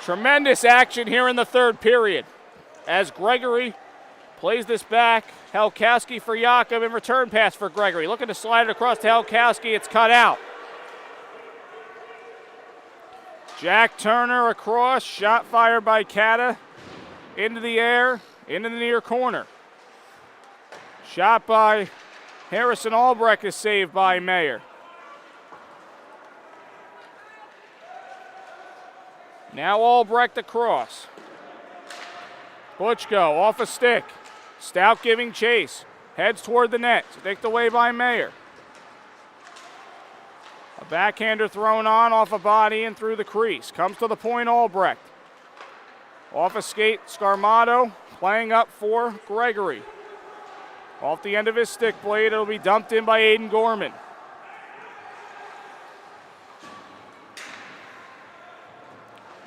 Tremendous action here in the third period as Gregory plays this back. Helkowski for Jakob and return pass for Gregory. Looking to slide it across to Helkowski. It's cut out. Jack Turner across, shot fired by Cata, into the air, into the near corner. Shot by Harrison Albrecht is saved by Mayer. Now Albrecht across. Butchko off a stick. Stout giving chase. Heads toward the net. Sticked away by Mayer. A backhander thrown on off a body and through the crease. Comes to the point, Albrecht. Off a skate, Scarmato playing up for Gregory. Off the end of his stick blade, it'll be dumped in by Aiden Gorman.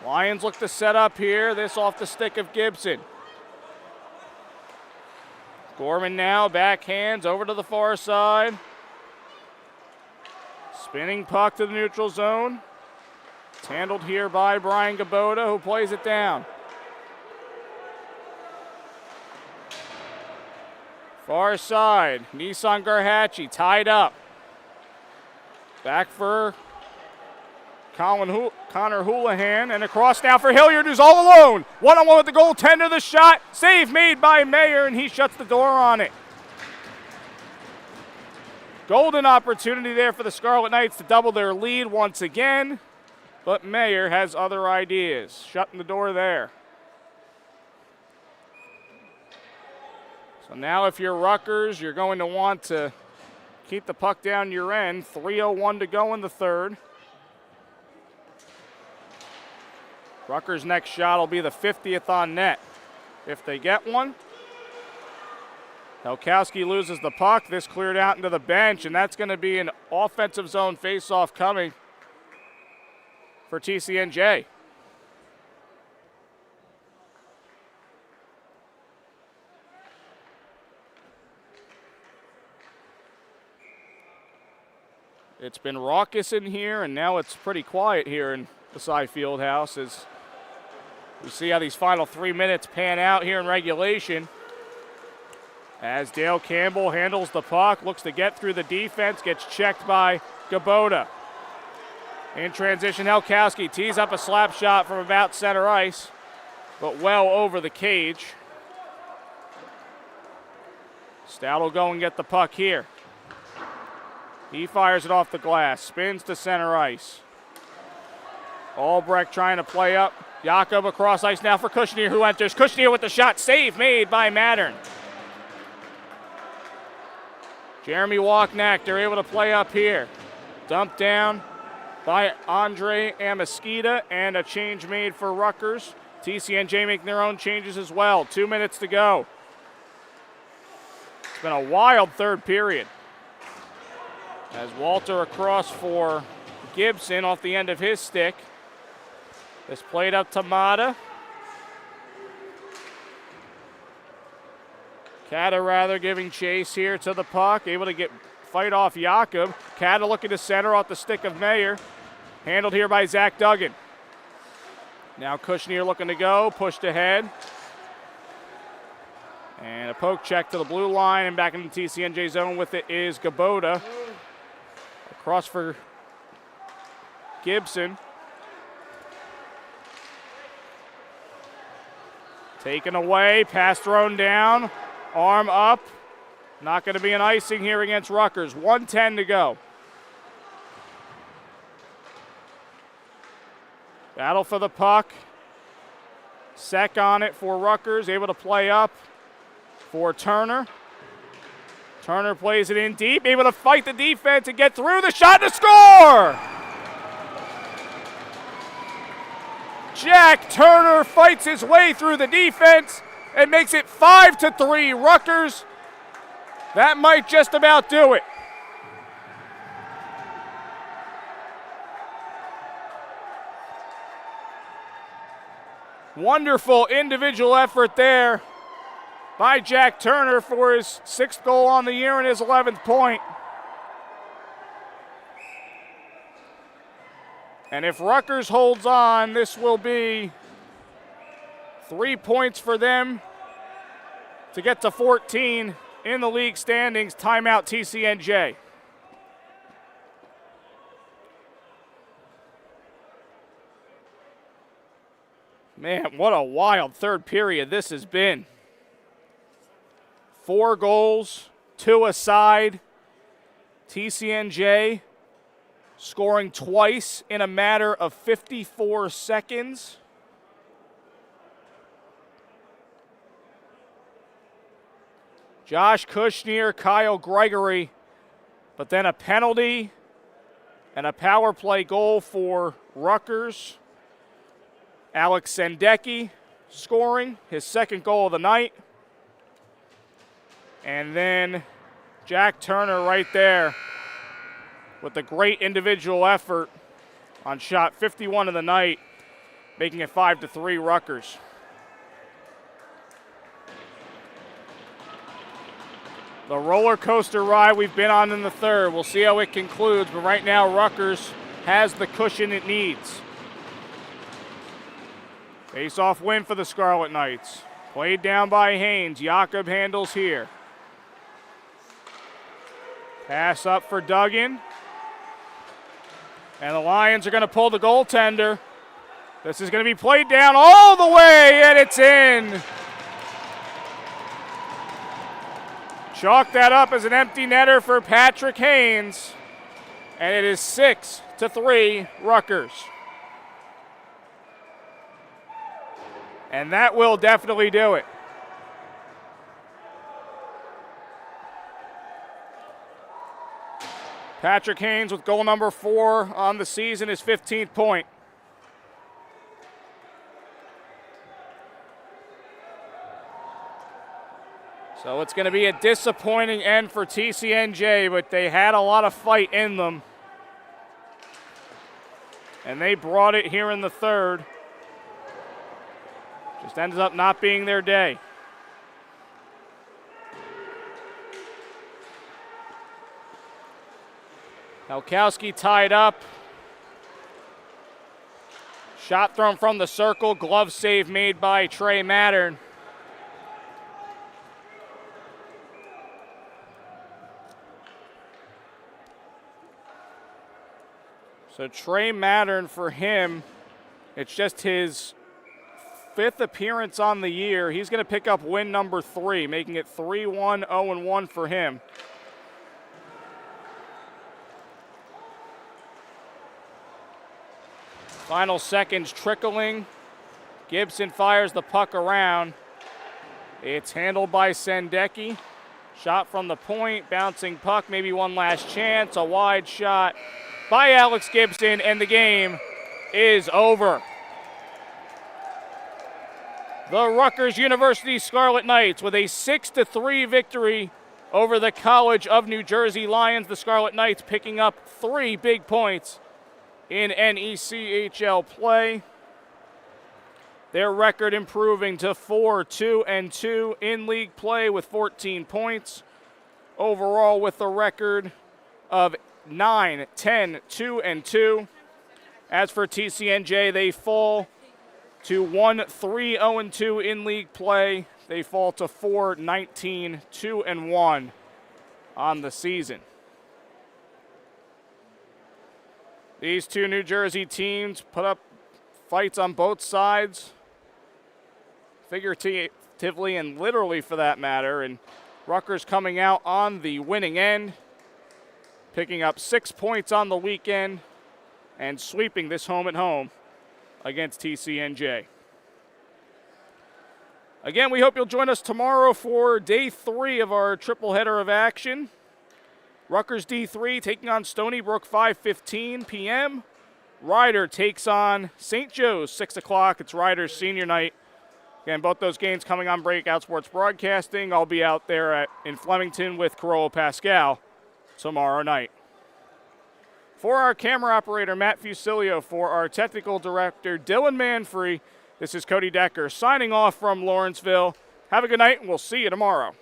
Lions look to set up here, this off the stick of Gibson. Gorman now, backhands over to the far side. Spinning puck to the neutral zone. It's handled here by Brian Gabota, who plays it down. Far side, Nissan Garhatchee tied up. Back for Connor Houlihan, and across now for Hilliard, who's all alone. One-on-one with the goaltender, the shot. Save made by Mayer, and he shuts the door on it. Golden opportunity there for the Scarlet Knights to double their lead once again, but Mayer has other ideas. Shutting the door there. So now if you're Rutgers, you're going to want to keep the puck down your end. 3:01 to go in the third. Rutgers' next shot will be the 50th on net, if they get one. Helkowski loses the puck. This cleared out into the bench, and that's going to be an offensive zone faceoff coming for TCNJ. It's been raucous in here, and now it's pretty quiet here in the TSAI Field House as We'll see how these final 3 minutes pan out here in regulation. As Dale Campbell handles the puck, looks to get through the defense, gets checked by Gabota. In transition, Helkowski tees up a slap shot from about center ice, but well over the cage. Stout will go and get the puck here. He fires it off the glass, spins to center ice. Albrecht trying to play up. Jakob across ice now for Kushner, who enters. Kushner with the shot, save made by Mattern. Jeremy Walknack, they're able to play up here. Dumped down by Andre Amesquita, and a change made for Rutgers. TCNJ making their own changes as well. 2 minutes to go. It's been a wild third period. As Walter across for Gibson off the end of his stick. This played up to Mata. Kata rather giving chase here to the puck. Able to fight off Jakob. Kata looking to center off the stick of Mayer. Handled here by Zach Duggan. Now Kushner looking to go. Pushed ahead. And a poke check to the blue line. And back into the TCNJ zone with it is Gabota. Across for Gibson. Taken away, pass thrown down, arm up. Not going to be an icing here against Rutgers. 1:10 to go. Battle for the puck. Sec on it for Rutgers, able to play up for Turner. Turner plays it in deep, able to fight the defense and get through the shot to score! Jack Turner fights his way through the defense and makes it 5-3 Rutgers. That might just about do it. Wonderful individual effort there by Jack Turner for his 6th goal on the year and his 11th point. And if Rutgers holds on, this will be 3 points for them to get to 14 in the league standings. Timeout TCNJ. Man, what a wild third period this has been. 4 goals, 2 aside. TCNJ scoring twice in a matter of 54 seconds. Josh Kushner, Kyle Gregory, but then a penalty and a power play goal for Rutgers. Alex Sendecki scoring his 2nd goal of the night. And then Jack Turner right there with a great individual effort on shot 51 of the night, making it 5-3 Rutgers. The roller coaster ride we've been on in the third. We'll see how it concludes, but right now Rutgers has the cushion it needs. Face-off win for the Scarlet Knights. Played down by Haynes. Jakob handles here. Pass up for Duggan. And the Lions are going to pull the goaltender. This is going to be played down all the way, and it's in. Chalk that up as an empty netter for Patrick Haynes. And it is 6-3 Rutgers. And that will definitely do it. Patrick Haynes with goal number 4 on the season, his 15th point. So it's going to be a disappointing end for TCNJ, but they had a lot of fight in them. And they brought it here in the third. Just ends up not being their day. Helkowski tied up. Shot thrown from the circle, glove save made by Trey Mattern. So Trey Mattern, for him, it's just his 5th appearance on the year. He's going to pick up win number 3, making it 3-1, 0-1 for him. Final seconds trickling. Gibson fires the puck around. It's handled by Sendeki. Shot from the point, bouncing puck, maybe one last chance. A wide shot by Alex Gibson, and the game is over. The Rutgers University Scarlet Knights with a 6-3 victory over the College of New Jersey Lions. The Scarlet Knights picking up 3 big points in NECHL play. Their record improving to 4-2-2 in league play with 14 points. Overall with a record of 9-10-2-2. As for TCNJ, they fall to 1-3-0-2 in league play. They fall to 4-19-2-1 on the season. These two New Jersey teams put up fights on both sides, figuratively and literally for that matter, and Rutgers coming out on the winning end, picking up 6 points on the weekend and sweeping this home at home against TCNJ. Again, we hope you'll join us tomorrow for day 3 of our triple header of action. Rutgers D3 taking on Stony Brook 5:15 p.m. Ryder takes on St. Joe's 6 o'clock. It's Ryder's senior night. Again, both those games coming on Breakout Sports Broadcasting. I'll be out there in Flemington with Corolla Pascal tomorrow night. For our camera operator, Matt Fusilio, for our technical director, Dylan Manfrey, this is Cody Decker signing off from Lawrenceville. Have a good night, and we'll see you tomorrow.